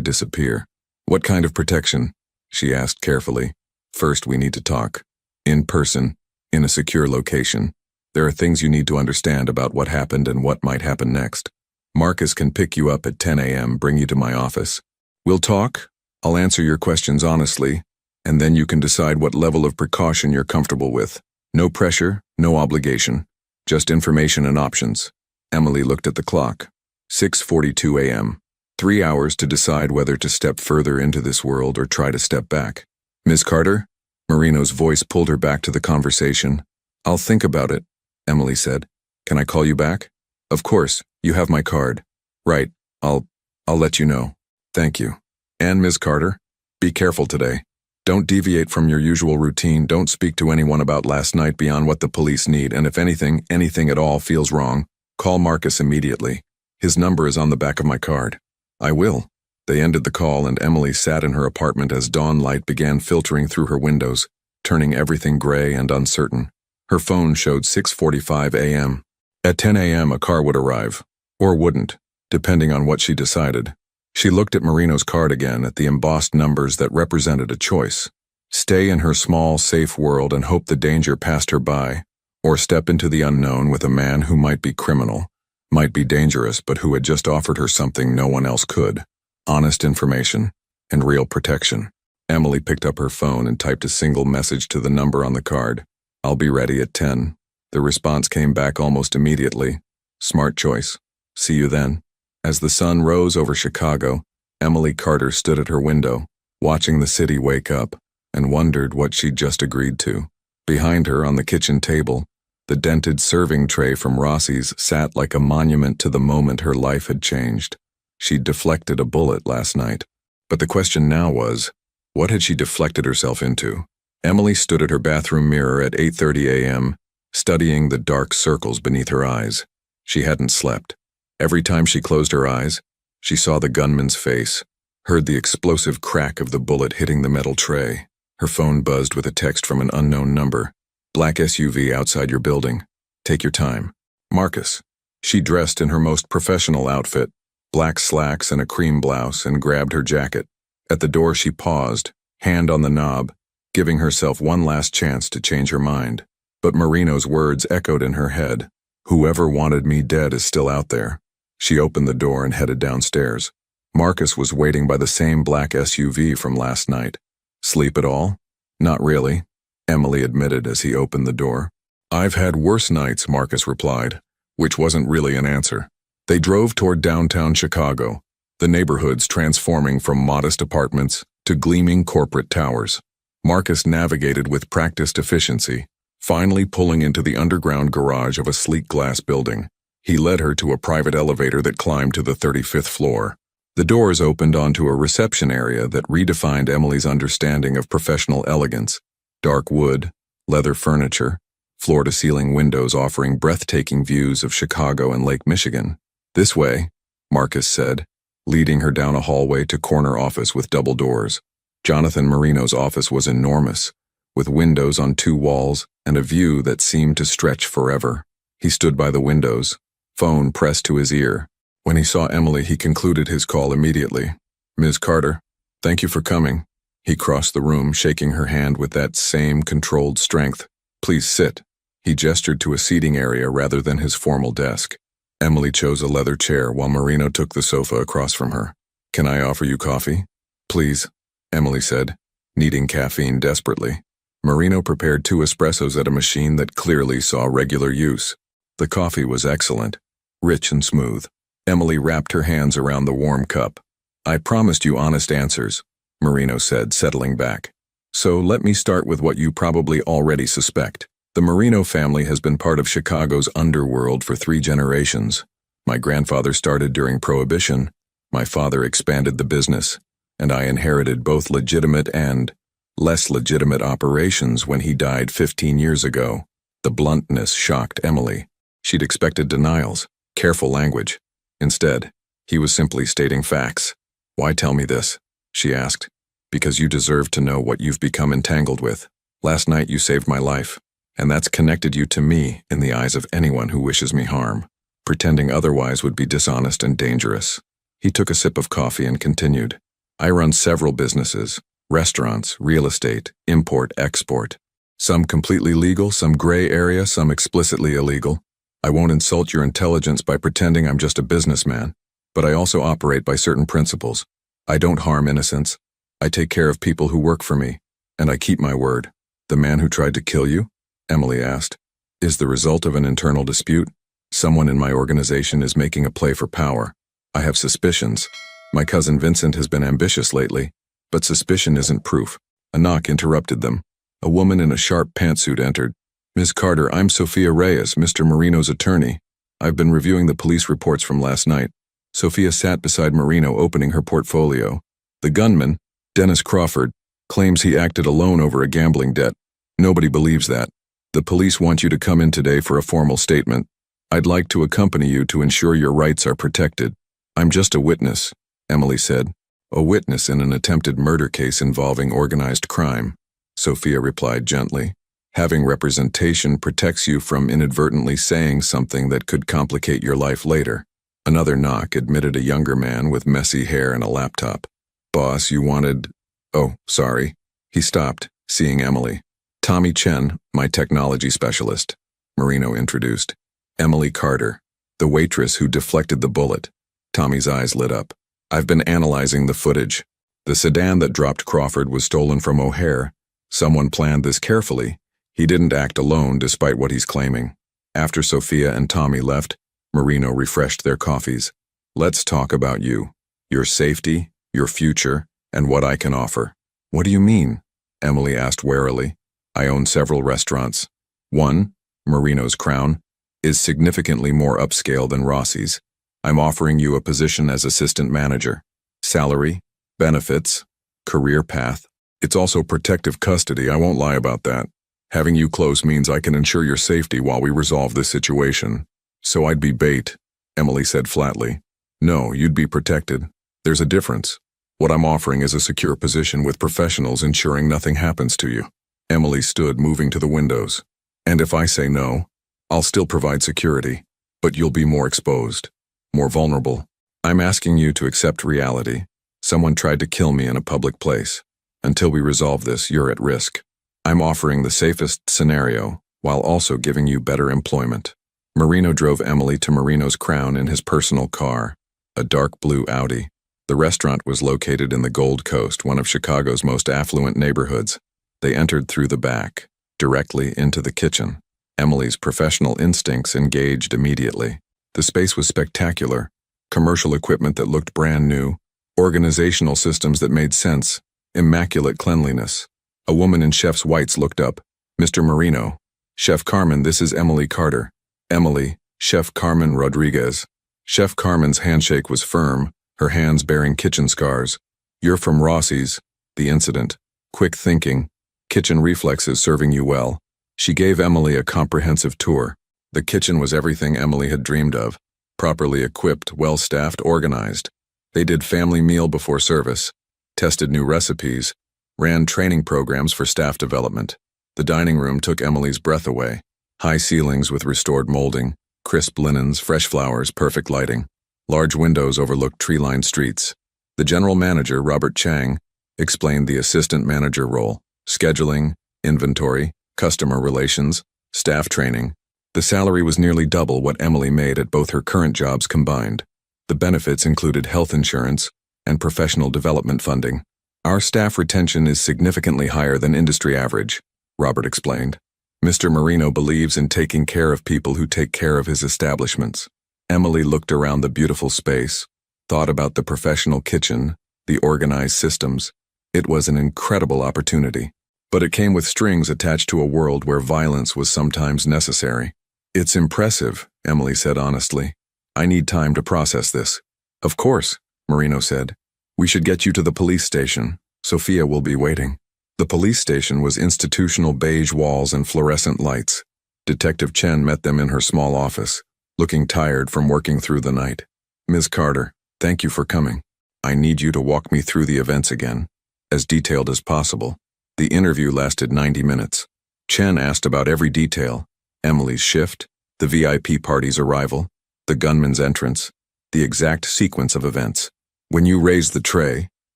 disappear. "What kind of protection?" she asked carefully. "First, we need to talk. In person, in a secure location. There are things you need to understand about what happened and what might happen next. Marcus can pick you up at 10 a.m., bring you to my office. We'll talk, I'll answer your questions honestly, and then you can decide what level of precaution you're comfortable with. No pressure, no obligation. Just information and options." Emily looked at the clock. 6:42 a.m. 3 hours to decide whether to step further into this world or try to step back. Ms. Carter? Marino's voice pulled her back to the conversation. I'll think about it, Emily said. Can I call you back? Of course, you have my card. Right, I'll let you know. Thank you. And Ms. Carter, be careful today. Don't deviate from your usual routine. Don't speak to anyone about last night beyond what the police need, and if anything at all feels wrong, call Marcus immediately. His number is on the back of my card. I will. They ended the call and Emily sat in her apartment as dawn light began filtering through her windows, turning everything gray and uncertain. Her phone showed 6:45 a.m. At 10 a.m. a car would arrive, or wouldn't, depending on what she decided. She looked at Marino's card again, at the embossed numbers that represented a choice. Stay in her small, safe world and hope the danger passed her by, or step into the unknown with a man who might be criminal, might be dangerous, but who had just offered her something no one else could. Honest information and real protection. Emily picked up her phone and typed a single message to the number on the card. I'll be ready at 10. The response came back almost immediately. Smart choice. See you then. As the sun rose over Chicago, Emily Carter stood at her window, watching the city wake up, and wondered what she'd just agreed to. Behind her on the kitchen table, the dented serving tray from Rossi's sat like a monument to the moment her life had changed. She'd deflected a bullet last night. But the question now was, what had she deflected herself into? Emily stood at her bathroom mirror at 8:30 a.m., studying the dark circles beneath her eyes. She hadn't slept. Every time she closed her eyes, she saw the gunman's face, heard the explosive crack of the bullet hitting the metal tray. Her phone buzzed with a text from an unknown number. Black SUV outside your building. Take your time. Marcus. She dressed in her most professional outfit, black slacks and a cream blouse, and grabbed her jacket. At the door she paused, hand on the knob, giving herself one last chance to change her mind. But Marino's words echoed in her head. Whoever wanted me dead is still out there. She opened the door and headed downstairs. Marcus was waiting by the same black SUV from last night. Sleep at all? Not really, Emily admitted as he opened the door. I've had worse nights, Marcus replied, which wasn't really an answer. They drove toward downtown Chicago, the neighborhoods transforming from modest apartments to gleaming corporate towers. Marcus navigated with practiced efficiency, finally pulling into the underground garage of a sleek glass building. He led her to a private elevator that climbed to the 35th floor. The doors opened onto a reception area that redefined Emily's understanding of professional elegance. Dark wood, leather furniture, floor-to-ceiling windows offering breathtaking views of Chicago and Lake Michigan. This way, Marcus said, leading her down a hallway to corner office with double doors. Jonathan Marino's office was enormous, with windows on 2 walls and a view that seemed to stretch forever. He stood by the windows, phone pressed to his ear. When he saw Emily, he concluded his call immediately. Ms. Carter, thank you for coming. He crossed the room, shaking her hand with that same controlled strength. Please sit. He gestured to a seating area rather than his formal desk. Emily chose a leather chair while Marino took the sofa across from her. Can I offer you coffee? Please, Emily said, needing caffeine desperately. Marino prepared 2 espressos at a machine that clearly saw regular use. The coffee was excellent, rich and smooth. Emily wrapped her hands around the warm cup. I promised you honest answers, Marino said, settling back. So let me start with what you probably already suspect. The Marino family has been part of Chicago's underworld for 3 generations. My grandfather started during Prohibition, my father expanded the business, and I inherited both legitimate and less legitimate operations when he died 15 years ago. The bluntness shocked Emily. She'd expected denials, careful language. Instead, he was simply stating facts. Why tell me this? She asked. Because you deserve to know what you've become entangled with. Last night you saved my life, and that's connected you to me in the eyes of anyone who wishes me harm. Pretending otherwise would be dishonest and dangerous. He took a sip of coffee and continued. I run several businesses, restaurants, real estate, import, export. Some completely legal, some gray area, some explicitly illegal. I won't insult your intelligence by pretending I'm just a businessman, but I also operate by certain principles. I don't harm innocents. I take care of people who work for me, and I keep my word. The man who tried to kill you? Emily asked. Is the result of an internal dispute? Someone in my organization is making a play for power. I have suspicions. My cousin Vincent has been ambitious lately, but suspicion isn't proof. A knock interrupted them. A woman in a sharp pantsuit entered. Ms. Carter, I'm Sophia Reyes, Mr. Marino's attorney. I've been reviewing the police reports from last night. Sophia sat beside Marino, opening her portfolio. The gunman, Dennis Crawford, claims he acted alone over a gambling debt. Nobody believes that. The police want you to come in today for a formal statement. I'd like to accompany you to ensure your rights are protected. I'm just a witness, Emily said. A witness in an attempted murder case involving organized crime, Sophia replied gently. Having representation protects you from inadvertently saying something that could complicate your life later. Another knock admitted a younger man with messy hair and a laptop. Boss, you wanted... Oh, sorry. He stopped, seeing Emily. Tommy Chen, my technology specialist, Marino introduced. Emily Carter, the waitress who deflected the bullet. Tommy's eyes lit up. I've been analyzing the footage. The sedan that dropped Crawford was stolen from O'Hare. Someone planned this carefully. He didn't act alone despite what he's claiming. After Sophia and Tommy left, Marino refreshed their coffees. Let's talk about you, your safety, your future, and what I can offer. What do you mean? Emily asked warily. I own several restaurants. One, Marino's Crown, is significantly more upscale than Rossi's. I'm offering you a position as assistant manager. Salary, benefits, career path. It's also protective custody, I won't lie about that. Having you close means I can ensure your safety while we resolve this situation. So I'd be bait, Emily said flatly. No, you'd be protected. There's a difference. What I'm offering is a secure position with professionals ensuring nothing happens to you. Emily stood, moving to the windows. And if I say no, I'll still provide security, but you'll be more exposed, more vulnerable. I'm asking you to accept reality. Someone tried to kill me in a public place. Until we resolve this, you're at risk. I'm offering the safest scenario, while also giving you better employment. Marino drove Emily to Marino's Crown in his personal car, a dark blue Audi. The restaurant was located in the Gold Coast, one of Chicago's most affluent neighborhoods. They entered through the back, directly into the kitchen. Emily's professional instincts engaged immediately. The space was spectacular. Commercial equipment that looked brand new, organizational systems that made sense, immaculate cleanliness. A woman in chef's whites looked up. Mr. Marino. Chef Carmen, this is Emily Carter. Emily, Chef Carmen Rodriguez. Chef Carmen's handshake was firm, her hands bearing kitchen scars. You're from Rossi's. The incident. Quick thinking. Kitchen reflexes serving you well. She gave Emily a comprehensive tour. The kitchen was everything Emily had dreamed of. Properly equipped, well-staffed, organized. They did family meal before service, tested new recipes, ran training programs for staff development. The dining room took Emily's breath away. High ceilings with restored molding, crisp linens, fresh flowers, perfect lighting. Large windows overlooked tree-lined streets. The general manager, Robert Chang, explained the assistant manager role, scheduling, inventory, customer relations, staff training. The salary was nearly double what Emily made at both her current jobs combined. The benefits included health insurance and professional development funding. Our staff retention is significantly higher than industry average, Robert explained. Mr. Marino believes in taking care of people who take care of his establishments. Emily looked around the beautiful space, thought about the professional kitchen, the organized systems. It was an incredible opportunity, but it came with strings attached to a world where violence was sometimes necessary. It's impressive, Emily said honestly. I need time to process this. Of course, Marino said. We should get you to the police station. Sophia will be waiting. The police station was institutional beige walls and fluorescent lights. Detective Chen met them in her small office, looking tired from working through the night. Ms. Carter, thank you for coming. I need you to walk me through the events again, as detailed as possible. The interview lasted 90 minutes. Chen asked about every detail: Emily's shift, the VIP party's arrival, the gunman's entrance, the exact sequence of events. When you raised the tray,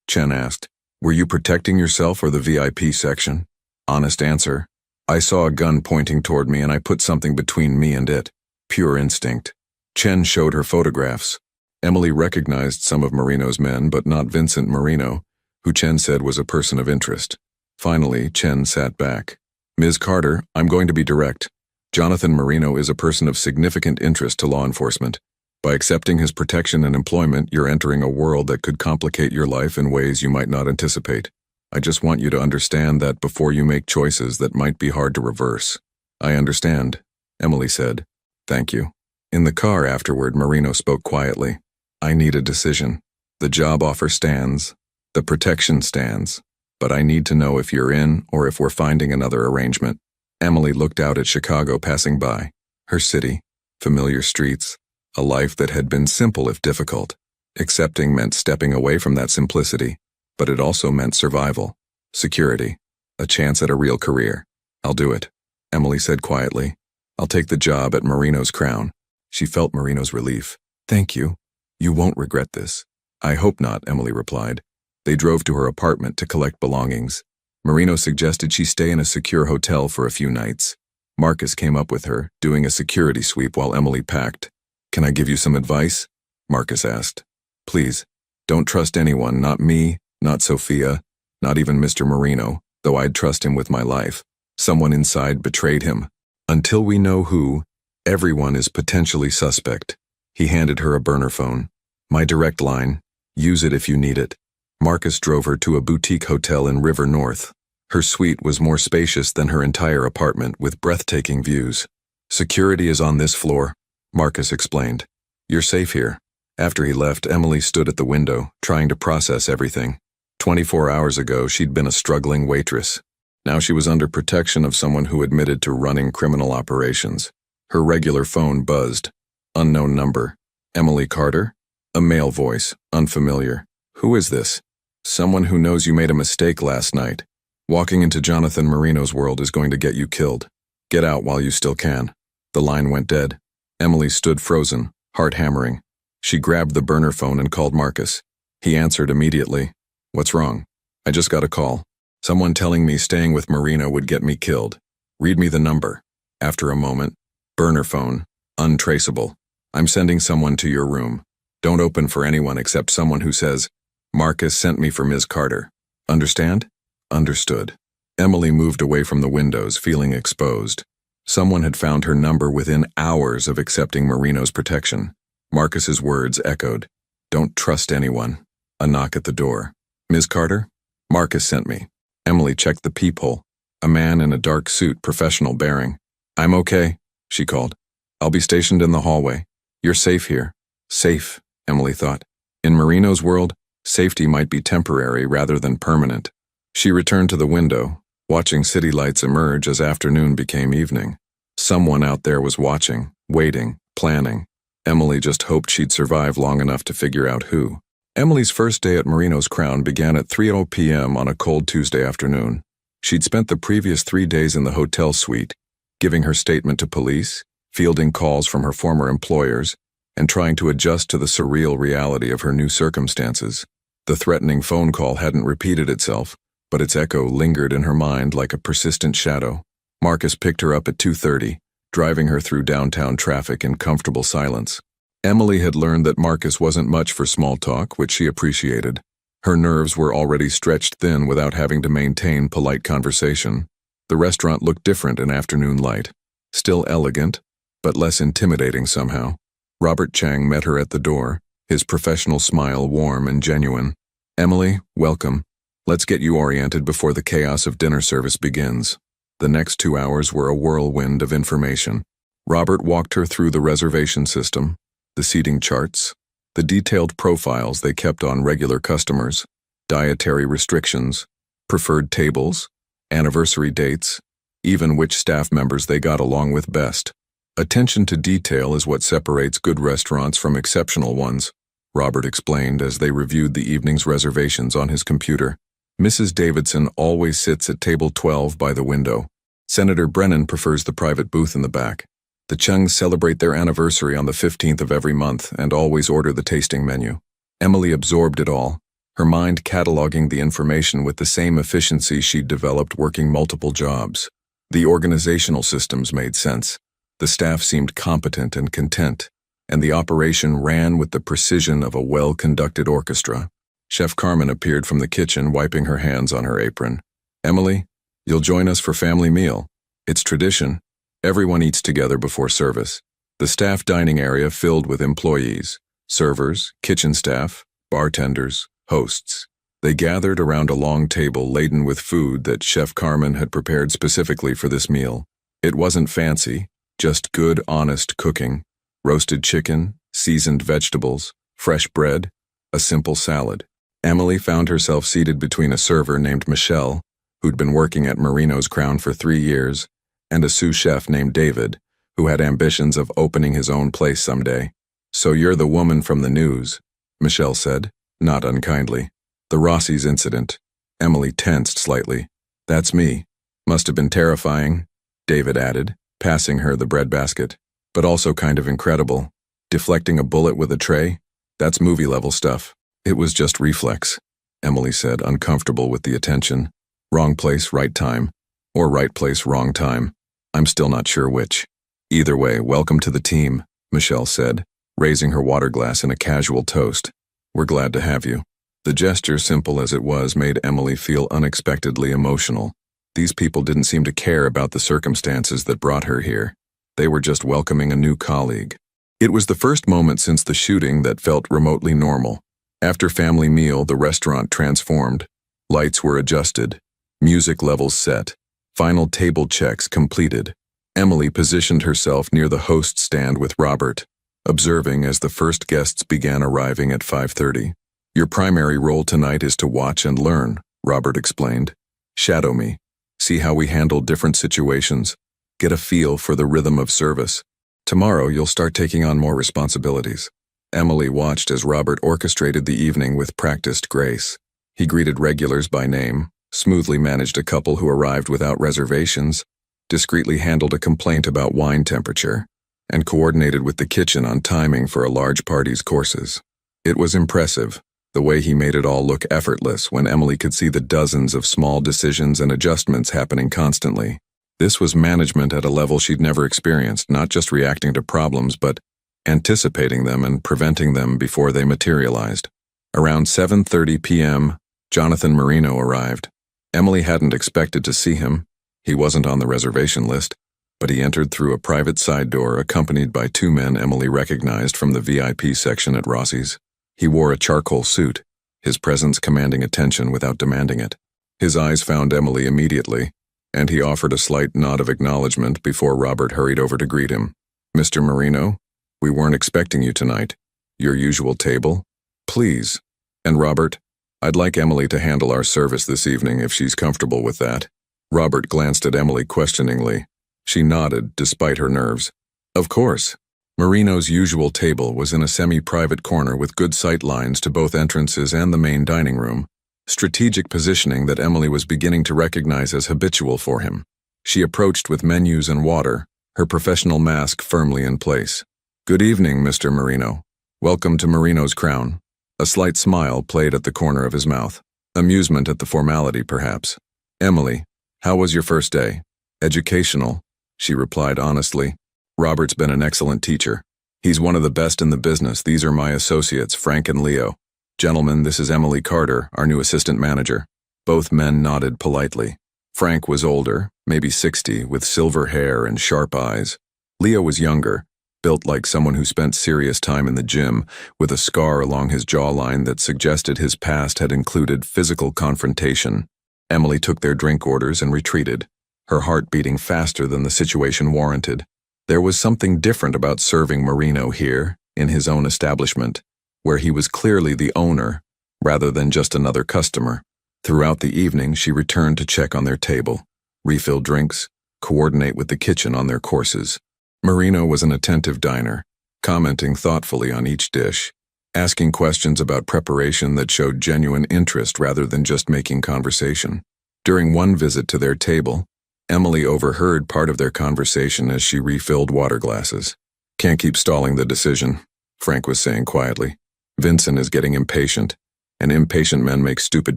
Chen asked, were you protecting yourself or the VIP section? Honest answer, I saw a gun pointing toward me and I put something between me and it. Pure instinct. Chen showed her photographs. Emily recognized some of Marino's men, but not Vincent Marino, who Chen said was a person of interest. Finally, Chen sat back. Ms. Carter, I'm going to be direct. Jonathan Marino is a person of significant interest to law enforcement. By accepting his protection and employment, you're entering a world that could complicate your life in ways you might not anticipate. I just want you to understand that before you make choices that might be hard to reverse. I understand, Emily said. Thank you. In the car afterward, Marino spoke quietly. I need a decision. The job offer stands. The protection stands. But I need to know if you're in or if we're finding another arrangement. Emily looked out at Chicago passing by. Her city, familiar streets, a life that had been simple if difficult. Accepting meant stepping away from that simplicity, but it also meant survival, security, a chance at a real career. I'll do it, Emily said quietly. I'll take the job at Marino's Crown. She felt Marino's relief. Thank you. You won't regret this. I hope not, Emily replied. They drove to her apartment to collect belongings. Marino suggested she stay in a secure hotel for a few nights. Marcus came up with her, doing a security sweep while Emily packed. Can I give you some advice? Marcus asked. Please, don't trust anyone, not me, not Sophia, not even Mr. Marino, though I'd trust him with my life. Someone inside betrayed him. Until we know who, everyone is potentially suspect. He handed her a burner phone. My direct line. Use it if you need it. Marcus drove her to a boutique hotel in River North. Her suite was more spacious than her entire apartment, with breathtaking views. Security is on this floor, Marcus explained. You're safe here. After he left, Emily stood at the window, trying to process everything. 24 hours ago, she'd been a struggling waitress. Now she was under protection of someone who admitted to running criminal operations. Her regular phone buzzed. Unknown number. Emily Carter? A male voice, unfamiliar. Who is this? Someone who knows you made a mistake last night. Walking into Jonathan Marino's world is going to get you killed. Get out while you still can. The line went dead. Emily stood frozen, heart hammering. She grabbed the burner phone and called Marcus. He answered immediately. What's wrong? I just got a call. Someone telling me staying with Marino would get me killed. Read me the number. After a moment. Burner phone. Untraceable. I'm sending someone to your room. Don't open for anyone except someone who says, Marcus sent me for Ms. Carter. Understand? Understood. Emily moved away from the windows, feeling exposed. Someone had found her number within hours of accepting Marino's protection. Marcus's words echoed. Don't trust anyone. A knock at the door. Ms. Carter? Marcus sent me. Emily checked the peephole. A man in a dark suit, professional bearing. I'm okay, she called. I'll be stationed in the hallway. You're safe here. Safe, Emily thought. In Marino's world, safety might be temporary rather than permanent. She returned to the window, watching city lights emerge as afternoon became evening. Someone out there was watching, waiting, planning. Emily just hoped she'd survive long enough to figure out who. Emily's first day at Marino's Crown began at 3:00 p.m. on a cold Tuesday afternoon. She'd spent the previous 3 days in the hotel suite, giving her statement to police, fielding calls from her former employers, and trying to adjust to the surreal reality of her new circumstances. The threatening phone call hadn't repeated itself, but its echo lingered in her mind like a persistent shadow. Marcus picked her up at 2:30, driving her through downtown traffic in comfortable silence. Emily had learned that Marcus wasn't much for small talk, which she appreciated. Her nerves were already stretched thin without having to maintain polite conversation. The restaurant looked different in afternoon light. Still elegant, but less intimidating somehow. Robert Chang met her at the door, his professional smile warm and genuine. Emily, welcome. Let's get you oriented before the chaos of dinner service begins. The next 2 hours were a whirlwind of information. Robert walked her through the reservation system, the seating charts, the detailed profiles they kept on regular customers, dietary restrictions, preferred tables, anniversary dates, even which staff members they got along with best. Attention to detail is what separates good restaurants from exceptional ones, Robert explained as they reviewed the evening's reservations on his computer. Mrs. Davidson always sits at table 12 by the window. Senator Brennan prefers the private booth in the back. The Chungs celebrate their anniversary on the 15th of every month and always order the tasting menu. Emily absorbed it all, her mind cataloging the information with the same efficiency she'd developed working multiple jobs. The organizational systems made sense. The staff seemed competent and content, and the operation ran with the precision of a well-conducted orchestra. Chef Carmen appeared from the kitchen, wiping her hands on her apron. Emily, you'll join us for family meal. It's tradition. Everyone eats together before service. The staff dining area filled with employees, servers, kitchen staff, bartenders, hosts. They gathered around a long table laden with food that Chef Carmen had prepared specifically for this meal. It wasn't fancy, just good, honest cooking. Roasted chicken, seasoned vegetables, fresh bread, a simple salad. Emily found herself seated between a server named Michelle, who'd been working at Marino's Crown for 3 years, and a sous chef named David, who had ambitions of opening his own place someday. "So you're the woman from the news," Michelle said, not unkindly. "The Rossi's incident." Emily tensed slightly. "That's me. Must have been terrifying," David added, passing her the breadbasket. "But also kind of incredible. Deflecting a bullet with a tray? That's movie-level stuff." "It was just reflex," Emily said, uncomfortable with the attention. "Wrong place, right time. Or right place, wrong time. I'm still not sure which. Either way, welcome to the team," Michelle said, raising her water glass in a casual toast. "We're glad to have you." The gesture, simple as it was, made Emily feel unexpectedly emotional. These people didn't seem to care about the circumstances that brought her here. They were just welcoming a new colleague. It was the first moment since the shooting that felt remotely normal. After family meal, the restaurant transformed. Lights were adjusted. Music levels set. Final table checks completed. Emily positioned herself near the host stand with Robert, observing as the first guests began arriving at 5:30. "Your primary role tonight is to watch and learn," Robert explained. "Shadow me. See how we handle different situations. Get a feel for the rhythm of service. Tomorrow you'll start taking on more responsibilities." Emily watched as Robert orchestrated the evening with practiced grace. He greeted regulars by name, smoothly managed a couple who arrived without reservations, discreetly handled a complaint about wine temperature, and coordinated with the kitchen on timing for a large party's courses. It was impressive, the way he made it all look effortless when Emily could see the dozens of small decisions and adjustments happening constantly. This was management at a level she'd never experienced, not just reacting to problems, but anticipating them and preventing them before they materialized. Around 7:30 p.m., Jonathan Marino arrived. Emily hadn't expected to see him. He wasn't on the reservation list, but he entered through a private side door accompanied by 2 men Emily recognized from the VIP section at Rossi's. He wore a charcoal suit, his presence commanding attention without demanding it. His eyes found Emily immediately, and he offered a slight nod of acknowledgement before Robert hurried over to greet him. "Mr. Marino, we weren't expecting you tonight. Your usual table? Please. And Robert, I'd like Emily to handle our service this evening if she's comfortable with that." Robert glanced at Emily questioningly. She nodded, despite her nerves. "Of course." Marino's usual table was in a semi-private corner with good sight lines to both entrances and the main dining room, strategic positioning that Emily was beginning to recognize as habitual for him. She approached with menus and water, her professional mask firmly in place. "Good evening, Mr. Marino. Welcome to Marino's Crown." A slight smile played at the corner of his mouth. Amusement at the formality, perhaps. "Emily, how was your first day?" "Educational," she replied honestly. "Robert's been an excellent teacher. He's one of the best in the business. These are my associates, Frank and Leo. Gentlemen, this is Emily Carter, our new assistant manager." Both men nodded politely. Frank was older, maybe 60, with silver hair and sharp eyes. Leo was younger, built like someone who spent serious time in the gym, with a scar along his jawline that suggested his past had included physical confrontation. Emily took their drink orders and retreated, her heart beating faster than the situation warranted. There was something different about serving Marino here, in his own establishment, where he was clearly the owner, rather than just another customer. Throughout the evening, she returned to check on their table, refill drinks, coordinate with the kitchen on their courses. Marino was an attentive diner, commenting thoughtfully on each dish, asking questions about preparation that showed genuine interest rather than just making conversation. During one visit to their table, Emily overheard part of their conversation as she refilled water glasses. "Can't keep stalling the decision," Frank was saying quietly. "Vincent is getting impatient, and impatient men make stupid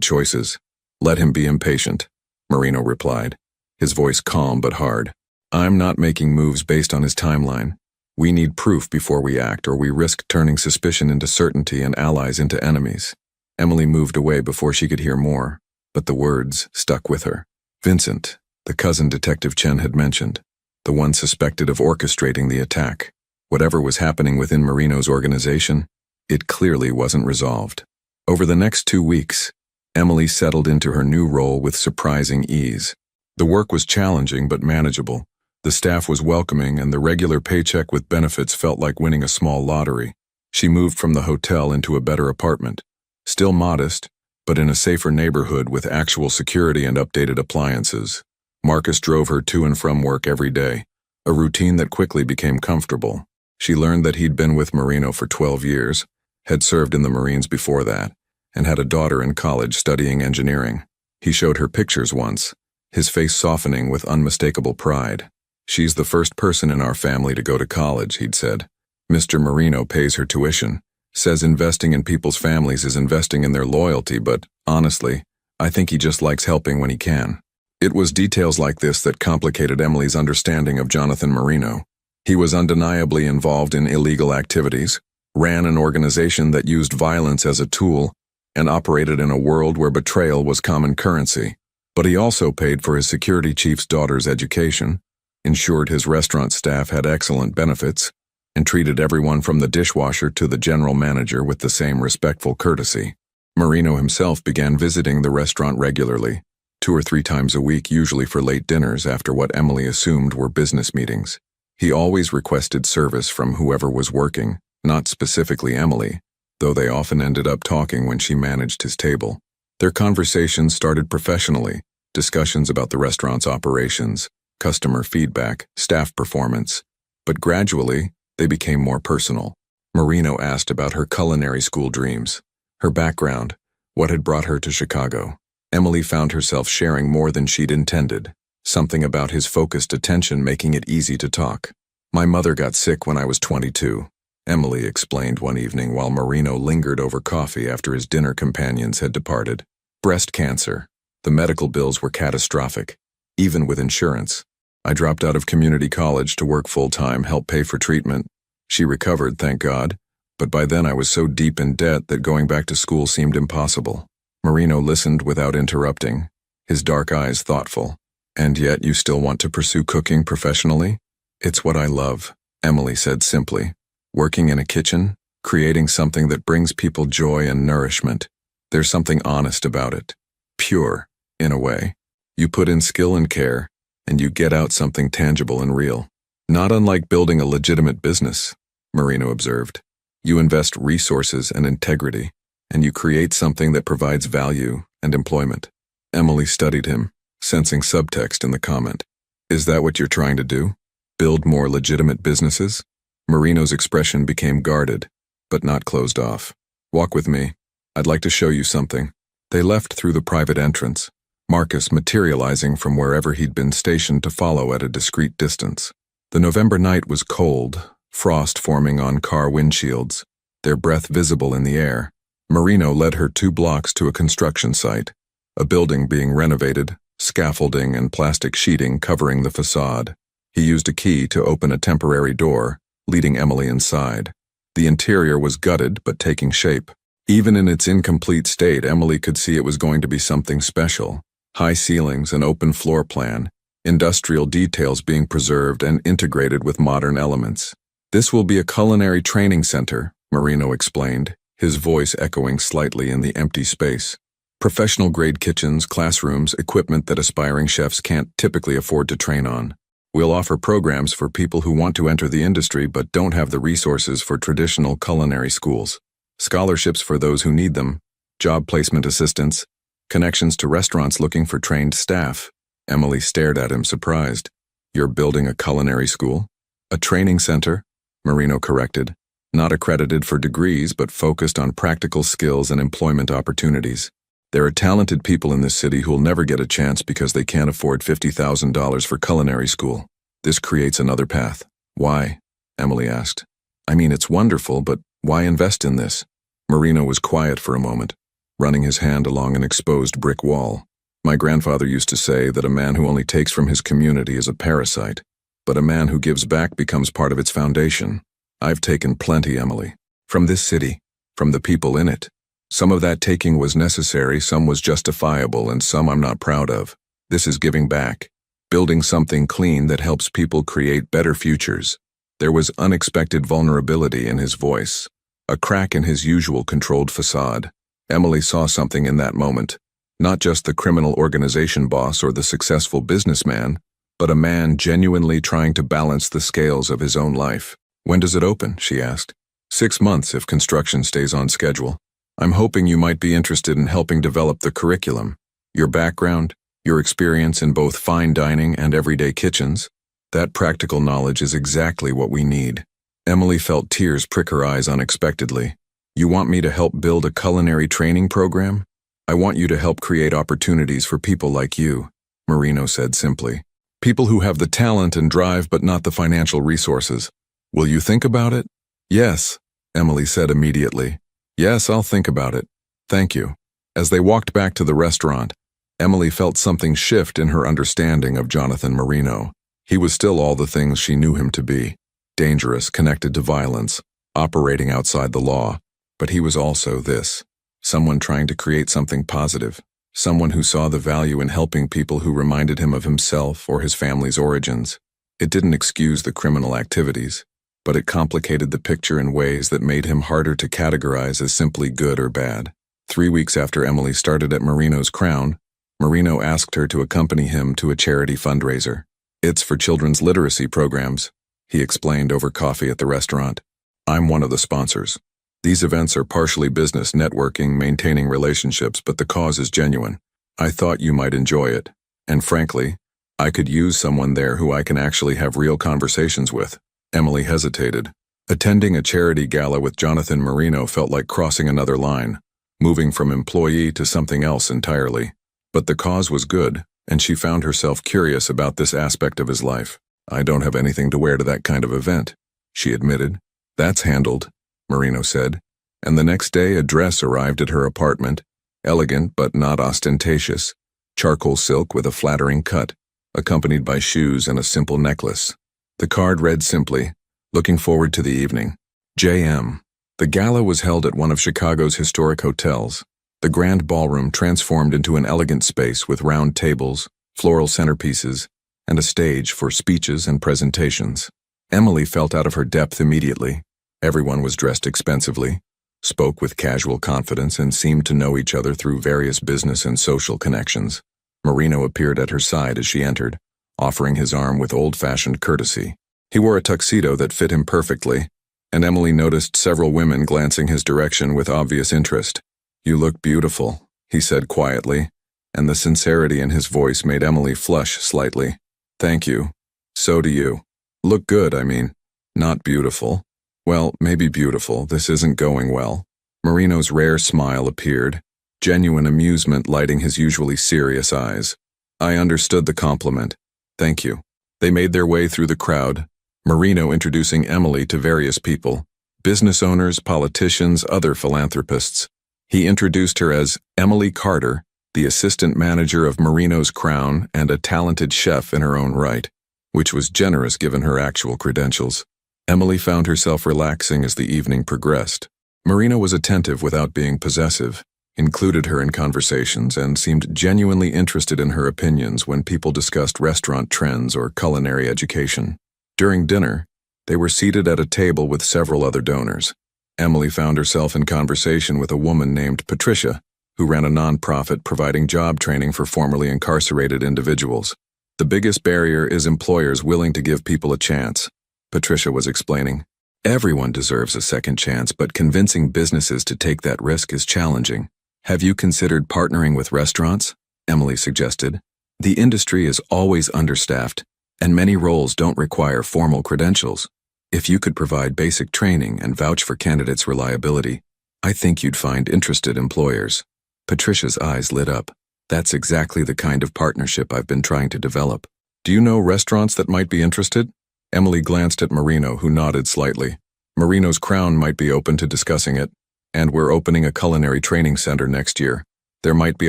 choices. Let him be impatient," Marino replied, his voice calm but hard. "I'm not making moves based on his timeline. We need proof before we act, or we risk turning suspicion into certainty and allies into enemies." Emily moved away before she could hear more, but the words stuck with her. Vincent, the cousin Detective Chen had mentioned, the one suspected of orchestrating the attack. Whatever was happening within Marino's organization, it clearly wasn't resolved. Over the next 2 weeks, Emily settled into her new role with surprising ease. The work was challenging but manageable. The staff was welcoming, and the regular paycheck with benefits felt like winning a small lottery. She moved from the hotel into a better apartment. Still modest, but in a safer neighborhood with actual security and updated appliances. Marcus drove her to and from work every day, a routine that quickly became comfortable. She learned that he'd been with Marino for 12 years, had served in the Marines before that, and had a daughter in college studying engineering. He showed her pictures once, his face softening with unmistakable pride. "She's the first person in our family to go to college," he'd said. "Mr. Marino pays her tuition, says investing in people's families is investing in their loyalty, but, honestly, I think he just likes helping when he can." It was details like this that complicated Emily's understanding of Jonathan Marino. He was undeniably involved in illegal activities, ran an organization that used violence as a tool, and operated in a world where betrayal was common currency. But he also paid for his security chief's daughter's education, ensured his restaurant staff had excellent benefits, and treated everyone from the dishwasher to the general manager with the same respectful courtesy. Marino himself began visiting the restaurant regularly, 2 or 3 times a week, usually for late dinners after what Emily assumed were business meetings. He always requested service from whoever was working, not specifically Emily, though they often ended up talking when she managed his table. Their conversations started professionally, discussions about the restaurant's operations, customer feedback, staff performance, but gradually, they became more personal. Marino asked about her culinary school dreams, her background, what had brought her to Chicago. Emily found herself sharing more than she'd intended, something about his focused attention making it easy to talk. "My mother got sick when I was 22, Emily explained one evening while Marino lingered over coffee after his dinner companions had departed. "Breast cancer. The medical bills were catastrophic, even with insurance. I dropped out of community college to work full-time, help pay for treatment. She recovered, thank God, but by then I was so deep in debt that going back to school seemed impossible." Marino listened without interrupting, his dark eyes thoughtful. "And yet you still want to pursue cooking professionally?" "It's what I love," Emily said simply. "Working in a kitchen, creating something that brings people joy and nourishment. There's something honest about it. Pure, in a way. You put in skill and care, and you get out something tangible and real. Not unlike building a legitimate business," Marino observed. "You invest resources and integrity, and you create something that provides value and employment." Emily studied him, sensing subtext in the comment. "Is that what you're trying to do? Build more legitimate businesses?" Marino's expression became guarded, but not closed off. "Walk with me. I'd like to show you something." They left through the private entrance, Marcus materializing from wherever he'd been stationed to follow at a discreet distance. The November night was cold, frost forming on car windshields, their breath visible in the air. Marino led her 2 blocks to a construction site, a building being renovated, scaffolding and plastic sheeting covering the facade. He used a key to open a temporary door, leading Emily inside. The interior was gutted but taking shape. Even in its incomplete state, Emily could see it was going to be something special. High ceilings, an open floor plan, industrial details being preserved and integrated with modern elements. "This will be a culinary training center," Marino explained, his voice echoing slightly in the empty space. "Professional-grade kitchens, classrooms, equipment that aspiring chefs can't typically afford to train on. We'll offer programs for people who want to enter the industry but don't have the resources for traditional culinary schools. Scholarships for those who need them, job placement assistance, connections to restaurants looking for trained staff." Emily stared at him surprised. "You're building a culinary school?" "A training center," Marino corrected. "Not accredited for degrees but focused on practical skills and employment opportunities. There are talented people in this city who'll never get a chance because they can't afford $50,000 for culinary school. This creates another path." "Why?" Emily asked. "I mean, it's wonderful, but why invest in this?" Marino was quiet for a moment, running his hand along an exposed brick wall. "My grandfather used to say that a man who only takes from his community is a parasite, but a man who gives back becomes part of its foundation. I've taken plenty, Emily. From this city, from the people in it. Some of that taking was necessary, some was justifiable, and some I'm not proud of. This is giving back, building something clean that helps people create better futures." There was unexpected vulnerability in his voice, a crack in his usual controlled facade. Emily saw something in that moment, not just the criminal organization boss or the successful businessman, but a man genuinely trying to balance the scales of his own life. "When does it open?" she asked. 6 months if construction stays on schedule. "I'm hoping you might be interested in helping develop the curriculum. Your background, your experience in both fine dining and everyday kitchens, that practical knowledge is exactly what we need." Emily felt tears prick her eyes unexpectedly. "You want me to help build a culinary training program? I want you to help create opportunities for people like you," Marino said simply. "People who have the talent and drive but not the financial resources. Will you think about it?" "Yes," Emily said immediately. "Yes, I'll think about it. Thank you." As they walked back to the restaurant, Emily felt something shift in her understanding of Jonathan Marino. He was still all the things she knew him to be: dangerous, connected to violence, operating outside the law. But he was also this: someone trying to create something positive, someone who saw the value in helping people who reminded him of himself or his family's origins. It didn't excuse the criminal activities, but it complicated the picture in ways that made him harder to categorize as simply good or bad. 3 weeks after Emily started at Marino's Crown, Marino asked her to accompany him to a charity fundraiser. "It's for children's literacy programs," he explained over coffee at the restaurant. "I'm one of the sponsors. These events are partially business networking, maintaining relationships, but the cause is genuine. I thought you might enjoy it. And frankly, I could use someone there who I can actually have real conversations with." Emily hesitated. Attending a charity gala with Jonathan Marino felt like crossing another line, moving from employee to something else entirely. But the cause was good, and she found herself curious about this aspect of his life. "I don't have anything to wear to that kind of event," she admitted. "That's handled," Marino said, and the next day a dress arrived at her apartment, elegant but not ostentatious, charcoal silk with a flattering cut, accompanied by shoes and a simple necklace. The card read simply, "Looking forward to the evening. J.M." The gala was held at one of Chicago's historic hotels. The grand ballroom transformed into an elegant space with round tables, floral centerpieces, and a stage for speeches and presentations. Emily felt out of her depth immediately. Everyone was dressed expensively, spoke with casual confidence, and seemed to know each other through various business and social connections. Marino appeared at her side as she entered, offering his arm with old-fashioned courtesy. He wore a tuxedo that fit him perfectly, and Emily noticed several women glancing his direction with obvious interest. "You look beautiful," he said quietly, and the sincerity in his voice made Emily flush slightly. "Thank you. So do you. Look good, I mean. Not beautiful. Well, maybe beautiful. This isn't going well." Marino's rare smile appeared, genuine amusement lighting his usually serious eyes. "I understood the compliment. Thank you." They made their way through the crowd, Marino introducing Emily to various people: business owners, politicians, other philanthropists. He introduced her as Emily Carter, the assistant manager of Marino's Crown and a talented chef in her own right, which was generous given her actual credentials. Emily found herself relaxing as the evening progressed. Marino was attentive without being possessive, included her in conversations, and seemed genuinely interested in her opinions when people discussed restaurant trends or culinary education. During dinner, they were seated at a table with several other donors. Emily found herself in conversation with a woman named Patricia, who ran a nonprofit providing job training for formerly incarcerated individuals. "The biggest barrier is employers willing to give people a chance," Patricia was explaining. "Everyone deserves a second chance, but convincing businesses to take that risk is challenging. Have you considered partnering with restaurants?" Emily suggested. "The industry is always understaffed, and many roles don't require formal credentials. If you could provide basic training and vouch for candidates' reliability, I think you'd find interested employers." Patricia's eyes lit up. "That's exactly the kind of partnership I've been trying to develop. Do you know restaurants that might be interested?" Emily glanced at Marino, who nodded slightly. "Marino's Crown might be open to discussing it, and we're opening a culinary training center next year. There might be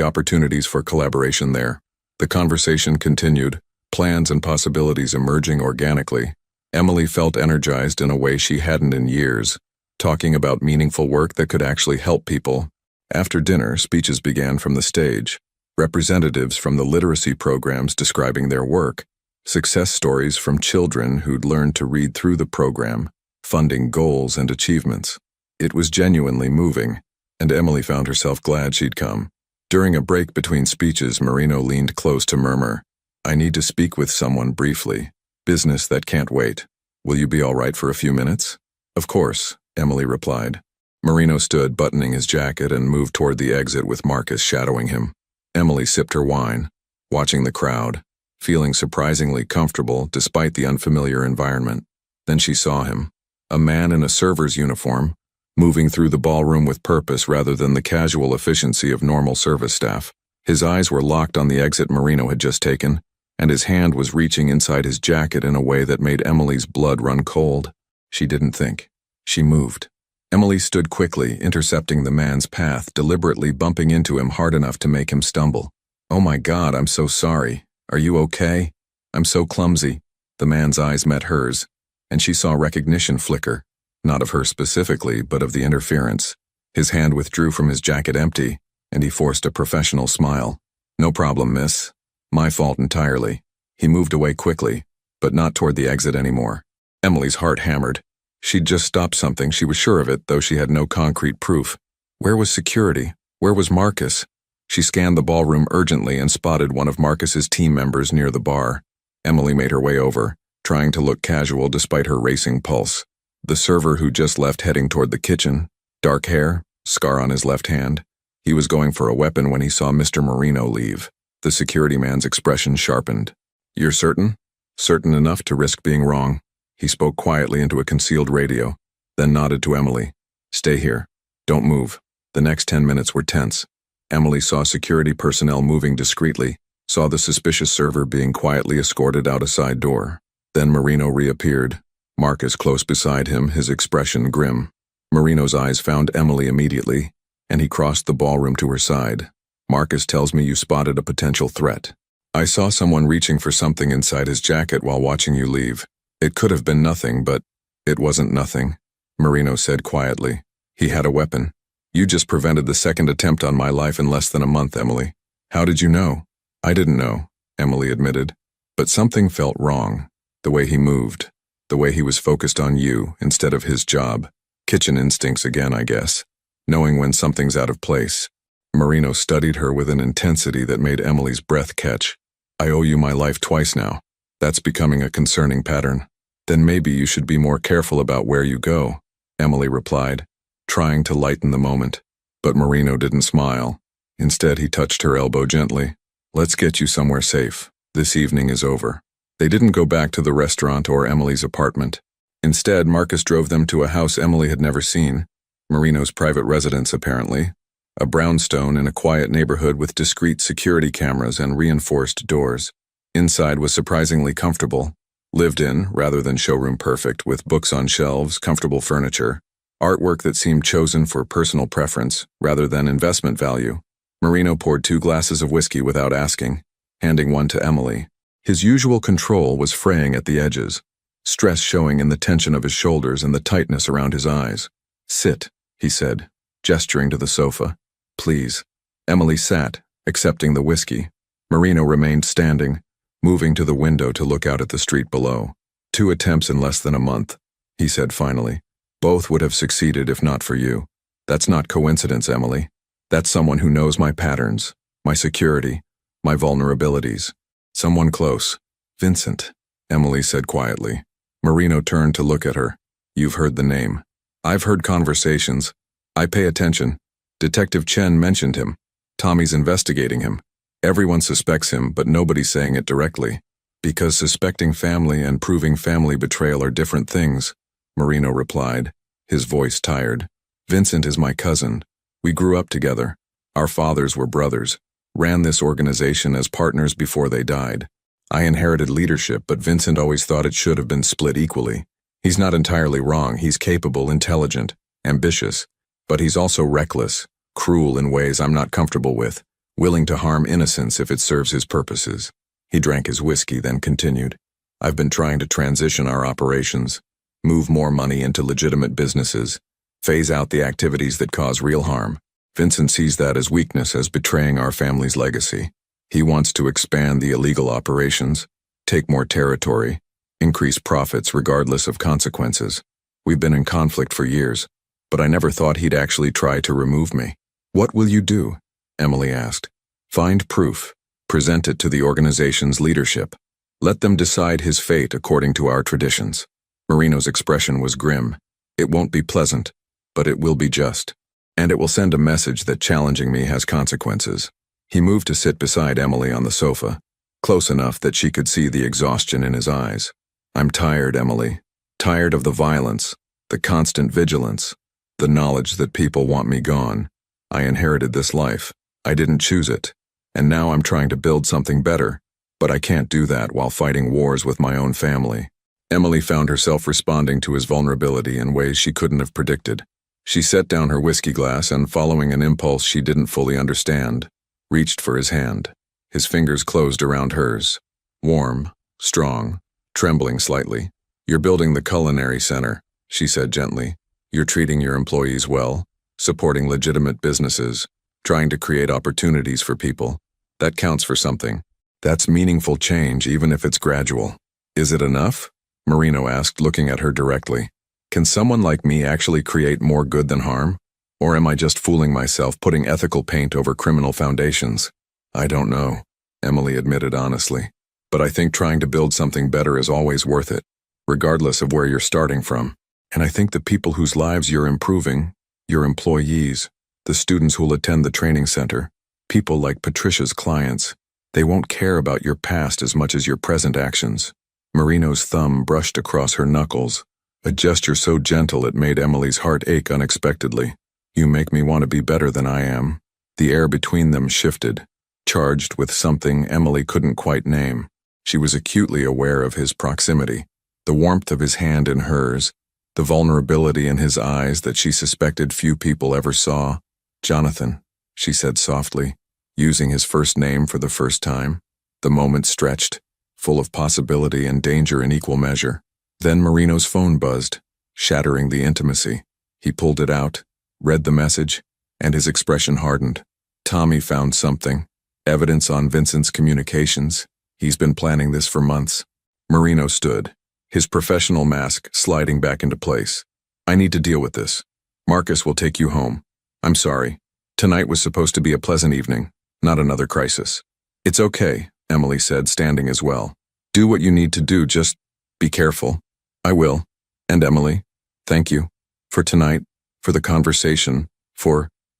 opportunities for collaboration there." The conversation continued, plans and possibilities emerging organically. Emily felt energized in a way she hadn't in years, talking about meaningful work that could actually help people. After dinner, speeches began from the stage, representatives from the literacy programs describing their work, Success stories from children who'd learned to read through the program, funding goals and achievements. It was genuinely moving, and Emily found herself glad she'd come. During a break between speeches, Marino leaned close to murmur, "I need to speak with someone briefly. Business that can't wait. Will you be all right for a few minutes?" "Of course," Emily replied. Marino stood, buttoning his jacket, and moved toward the exit with Marcus shadowing him. Emily sipped her wine, watching the crowd, feeling surprisingly comfortable despite the unfamiliar environment. Then she saw him, a man in a server's uniform, moving through the ballroom with purpose rather than the casual efficiency of normal service staff. His eyes were locked on the exit Marino had just taken, and his hand was reaching inside his jacket in a way that made Emily's blood run cold. She didn't think. She moved. Emily stood quickly, intercepting the man's path, deliberately bumping into him hard enough to make him stumble. "Oh my God, I'm so sorry. Are you okay? I'm so clumsy." The man's eyes met hers, and she saw recognition flicker, not of her specifically, but of the interference. His hand withdrew from his jacket empty, and he forced a professional smile. "No problem, miss. My fault entirely." He moved away quickly, but not toward the exit anymore. Emily's heart hammered. She'd just stopped something, she was sure of it, though she had no concrete proof. Where was security? Where was Marcus? She scanned the ballroom urgently and spotted one of Marcus's team members near the bar. Emily made her way over, trying to look casual despite her racing pulse. The server who just left heading toward the kitchen, dark hair, scar on his left hand. He was going for a weapon when he saw Mr. Marino leave. The security man's expression sharpened. "You're certain? Certain enough to risk being wrong?" He spoke quietly into a concealed radio, then nodded to Emily. "Stay here. Don't move." The next 10 minutes were tense. Emily saw security personnel moving discreetly, saw the suspicious server being quietly escorted out a side door. Then Marino reappeared, Marcus close beside him, his expression grim. Marino's eyes found Emily immediately, and he crossed the ballroom to her side. "Marcus tells me you spotted a potential threat. I saw someone reaching for something inside his jacket while watching you leave. It could have been nothing, but it wasn't nothing," Marino said quietly. "He had a weapon. You just prevented the second attempt on my life in less than a month, Emily." "How did you know?" "I didn't know," Emily admitted. "But something felt wrong. The way he moved. The way he was focused on you instead of his job. Kitchen instincts again, I guess. Knowing when something's out of place." Marino studied her with an intensity that made Emily's breath catch. "I owe you my life twice now. That's becoming a concerning pattern." "Then maybe you should be more careful about where you go," Emily replied, trying to lighten the moment. But Marino didn't smile. Instead, he touched her elbow gently. "Let's get you somewhere safe. This evening is over." They didn't go back to the restaurant or Emily's apartment. Instead, Marcus drove them to a house Emily had never seen. Marino's private residence, apparently. A brownstone in a quiet neighborhood with discreet security cameras and reinforced doors. Inside was surprisingly comfortable. Lived in, rather than showroom perfect, with books on shelves, comfortable furniture. Artwork that seemed chosen for personal preference, rather than investment value. Marino poured 2 glasses of whiskey without asking, handing one to Emily. His usual control was fraying at the edges, stress showing in the tension of his shoulders and the tightness around his eyes. "Sit," he said, gesturing to the sofa. "Please." Emily sat, accepting the whiskey. Marino remained standing, moving to the window to look out at the street below. 2 attempts in less than a month, he said finally. "Both would have succeeded if not for you. That's not coincidence, Emily. That's someone who knows my patterns, my security, my vulnerabilities. Someone close." "Vincent," Emily said quietly. Marino turned to look at her. "You've heard the name." "I've heard conversations. I pay attention. Detective Chen mentioned him. Tommy's investigating him. Everyone suspects him, but nobody's saying it directly. Because suspecting family and proving family betrayal are different things," Marino replied, his voice tired. "Vincent is my cousin. We grew up together. Our fathers were brothers. Ran this organization as partners before they died. I inherited leadership, but Vincent always thought it should have been split equally. He's not entirely wrong. He's capable, intelligent, ambitious. But he's also reckless, cruel in ways I'm not comfortable with. Willing to harm innocents if it serves his purposes." He drank his whiskey, then continued. "I've been trying to transition our operations, move more money into legitimate businesses, phase out the activities that cause real harm. Vincent sees that as weakness, as betraying our family's legacy. He wants to expand the illegal operations, take more territory, increase profits regardless of consequences. We've been in conflict for years, but I never thought he'd actually try to remove me. What will you do? Emily asked. Find proof. Present it to the organization's leadership. Let them decide his fate according to our traditions. Marino's expression was grim. It won't be pleasant, but it will be just. And it will send a message that challenging me has consequences. He moved to sit beside Emily on the sofa, close enough that she could see the exhaustion in his eyes. I'm tired, Emily. Tired of the violence, the constant vigilance, the knowledge that people want me gone. I inherited this life. I didn't choose it. And now I'm trying to build something better, but I can't do that while fighting wars with my own family. Emily found herself responding to his vulnerability in ways she couldn't have predicted. She set down her whiskey glass and, following an impulse she didn't fully understand, reached for his hand. His fingers closed around hers. Warm, strong, trembling slightly. You're building the culinary center, she said gently. You're treating your employees well, supporting legitimate businesses, trying to create opportunities for people. That counts for something. That's meaningful change, even if it's gradual. Is it enough? Marino asked, looking at her directly. Can someone like me actually create more good than harm? Or am I just fooling myself, putting ethical paint over criminal foundations? I don't know, Emily admitted honestly. But I think trying to build something better is always worth it, regardless of where you're starting from. And I think the people whose lives you're improving, your employees, the students who'll attend the training center, people like Patricia's clients, they won't care about your past as much as your present actions. Marino's thumb brushed across her knuckles, a gesture so gentle it made Emily's heart ache unexpectedly. You make me want to be better than I am. The air between them shifted, charged with something Emily couldn't quite name. She was acutely aware of his proximity, the warmth of his hand in hers, the vulnerability in his eyes that she suspected few people ever saw. Jonathan, she said softly, using his first name for the first time. The moment stretched, full of possibility and danger in equal measure. Then Marino's phone buzzed, shattering the intimacy. He pulled it out, read the message, and his expression hardened. Tommy found something. Evidence on Vincent's communications. He's been planning this for months. Marino stood, his professional mask sliding back into place. I need to deal with this. Marcus will take you home. I'm sorry. Tonight was supposed to be a pleasant evening, not another crisis. It's okay, Emily said, standing as well. Do what you need to do, just be careful. I will. And Emily, thank you. For tonight, for the conversation,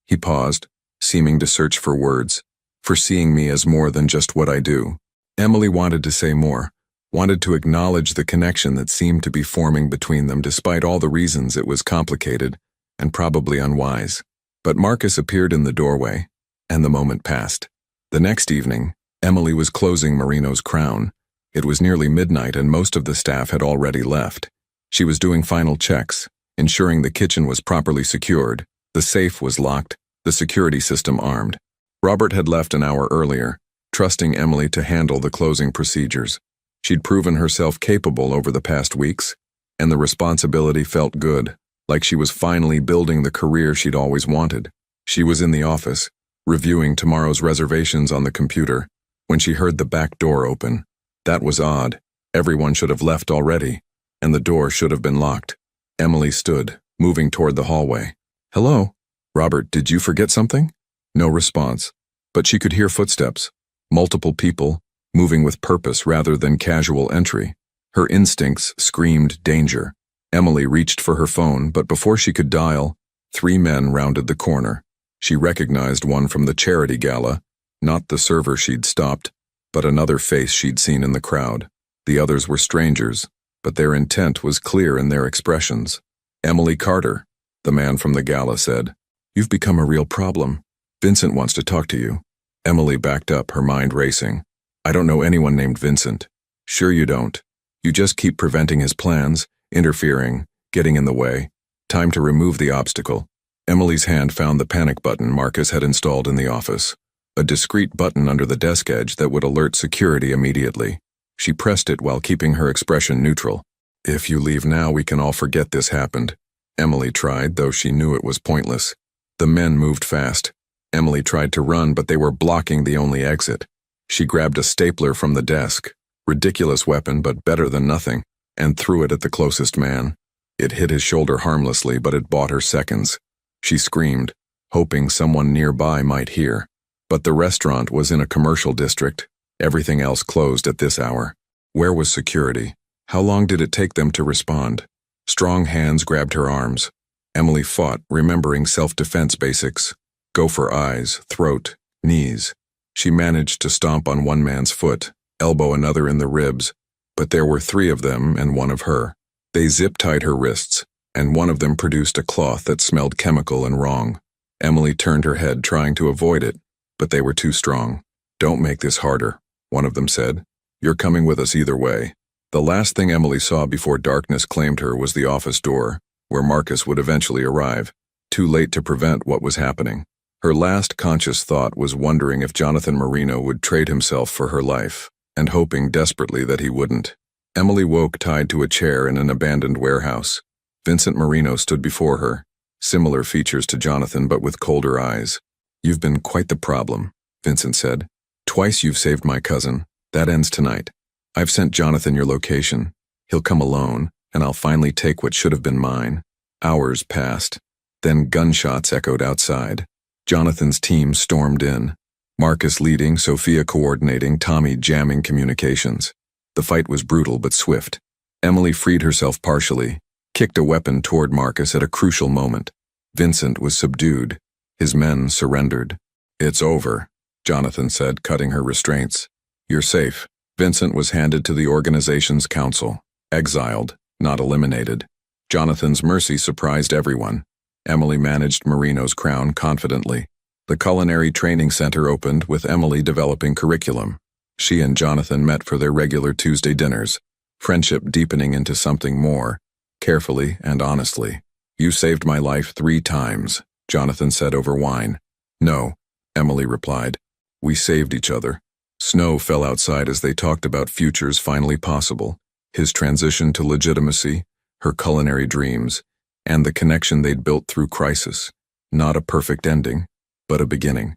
he paused, seeming to search for words, for seeing me as more than just what I do. Emily wanted to say more, wanted to acknowledge the connection that seemed to be forming between them despite all the reasons it was complicated and probably unwise. But Marcus appeared in the doorway, and the moment passed. The next evening, Emily was closing Marino's crown. It was nearly midnight and most of the staff had already left. She was doing final checks, ensuring the kitchen was properly secured, the safe was locked, the security system armed. Robert had left an hour earlier, trusting Emily to handle the closing procedures. She'd proven herself capable over the past weeks, and the responsibility felt good, like she was finally building the career she'd always wanted. She was in the office, reviewing tomorrow's reservations on the computer, when she heard the back door open. That was odd. Everyone should have left already, and the door should have been locked. Emily stood, moving toward the hallway. Hello? Robert, did you forget something? No response, but she could hear footsteps. Multiple people, moving with purpose rather than casual entry. Her instincts screamed danger. Emily reached for her phone, but before she could dial, 3 men rounded the corner. She recognized one from the charity gala, not the server she'd stopped, but another face she'd seen in the crowd. The others were strangers, but their intent was clear in their expressions. Emily Carter, the man from the gala said. You've become a real problem. Vincent wants to talk to you. Emily backed up, her mind racing. I don't know anyone named Vincent. Sure you don't. You just keep preventing his plans, interfering, getting in the way. Time to remove the obstacle. Emily's hand found the panic button Marcus had installed in the office. A discreet button under the desk edge that would alert security immediately. She pressed it while keeping her expression neutral. If you leave now, we can all forget this happened. Emily tried, though she knew it was pointless. The men moved fast. Emily tried to run, but they were blocking the only exit. She grabbed a stapler from the desk, Ridiculous weapon, but better than nothing, and threw it at the closest man. It hit his shoulder harmlessly, but it bought her seconds. She screamed, hoping someone nearby might hear. But the restaurant was in a commercial district. Everything else closed at this hour. Where was security? How long did it take them to respond? Strong hands grabbed her arms. Emily fought, remembering self-defense basics. Go for eyes, throat, knees. She managed to stomp on one man's foot, elbow another in the ribs, but there were 3 of them and 1 of her. They zip-tied her wrists, and one of them produced a cloth that smelled chemical and wrong. Emily turned her head, trying to avoid it, but they were too strong. Don't make this harder, one of them said. You're coming with us either way. The last thing Emily saw before darkness claimed her was the office door, where Marcus would eventually arrive, too late to prevent what was happening. Her last conscious thought was wondering if Jonathan Marino would trade himself for her life, and hoping desperately that he wouldn't. Emily woke tied to a chair in an abandoned warehouse. Vincent Marino stood before her, similar features to Jonathan but with colder eyes. You've been quite the problem, Vincent said. Twice you've saved my cousin. That ends tonight. I've sent Jonathan your location. He'll come alone, and I'll finally take what should have been mine. Hours passed. Then gunshots echoed outside. Jonathan's team stormed in. Marcus leading, Sophia coordinating, Tommy jamming communications. The fight was brutal but swift. Emily freed herself partially, kicked a weapon toward Marcus at a crucial moment. Vincent was subdued. His men surrendered. It's over, Jonathan said, cutting her restraints. You're safe. Vincent was handed to the organization's council, exiled, not eliminated. Jonathan's mercy surprised everyone. Emily managed Marino's crown confidently. The culinary training center opened, with Emily developing curriculum. She and Jonathan met for their regular Tuesday dinners, friendship deepening into something more, carefully and honestly. You saved my life 3 times, Jonathan said over wine. No, Emily replied. We saved each other. Snow fell outside as they talked about futures finally possible, his transition to legitimacy, her culinary dreams, and the connection they'd built through crisis. Not a perfect ending, but a beginning.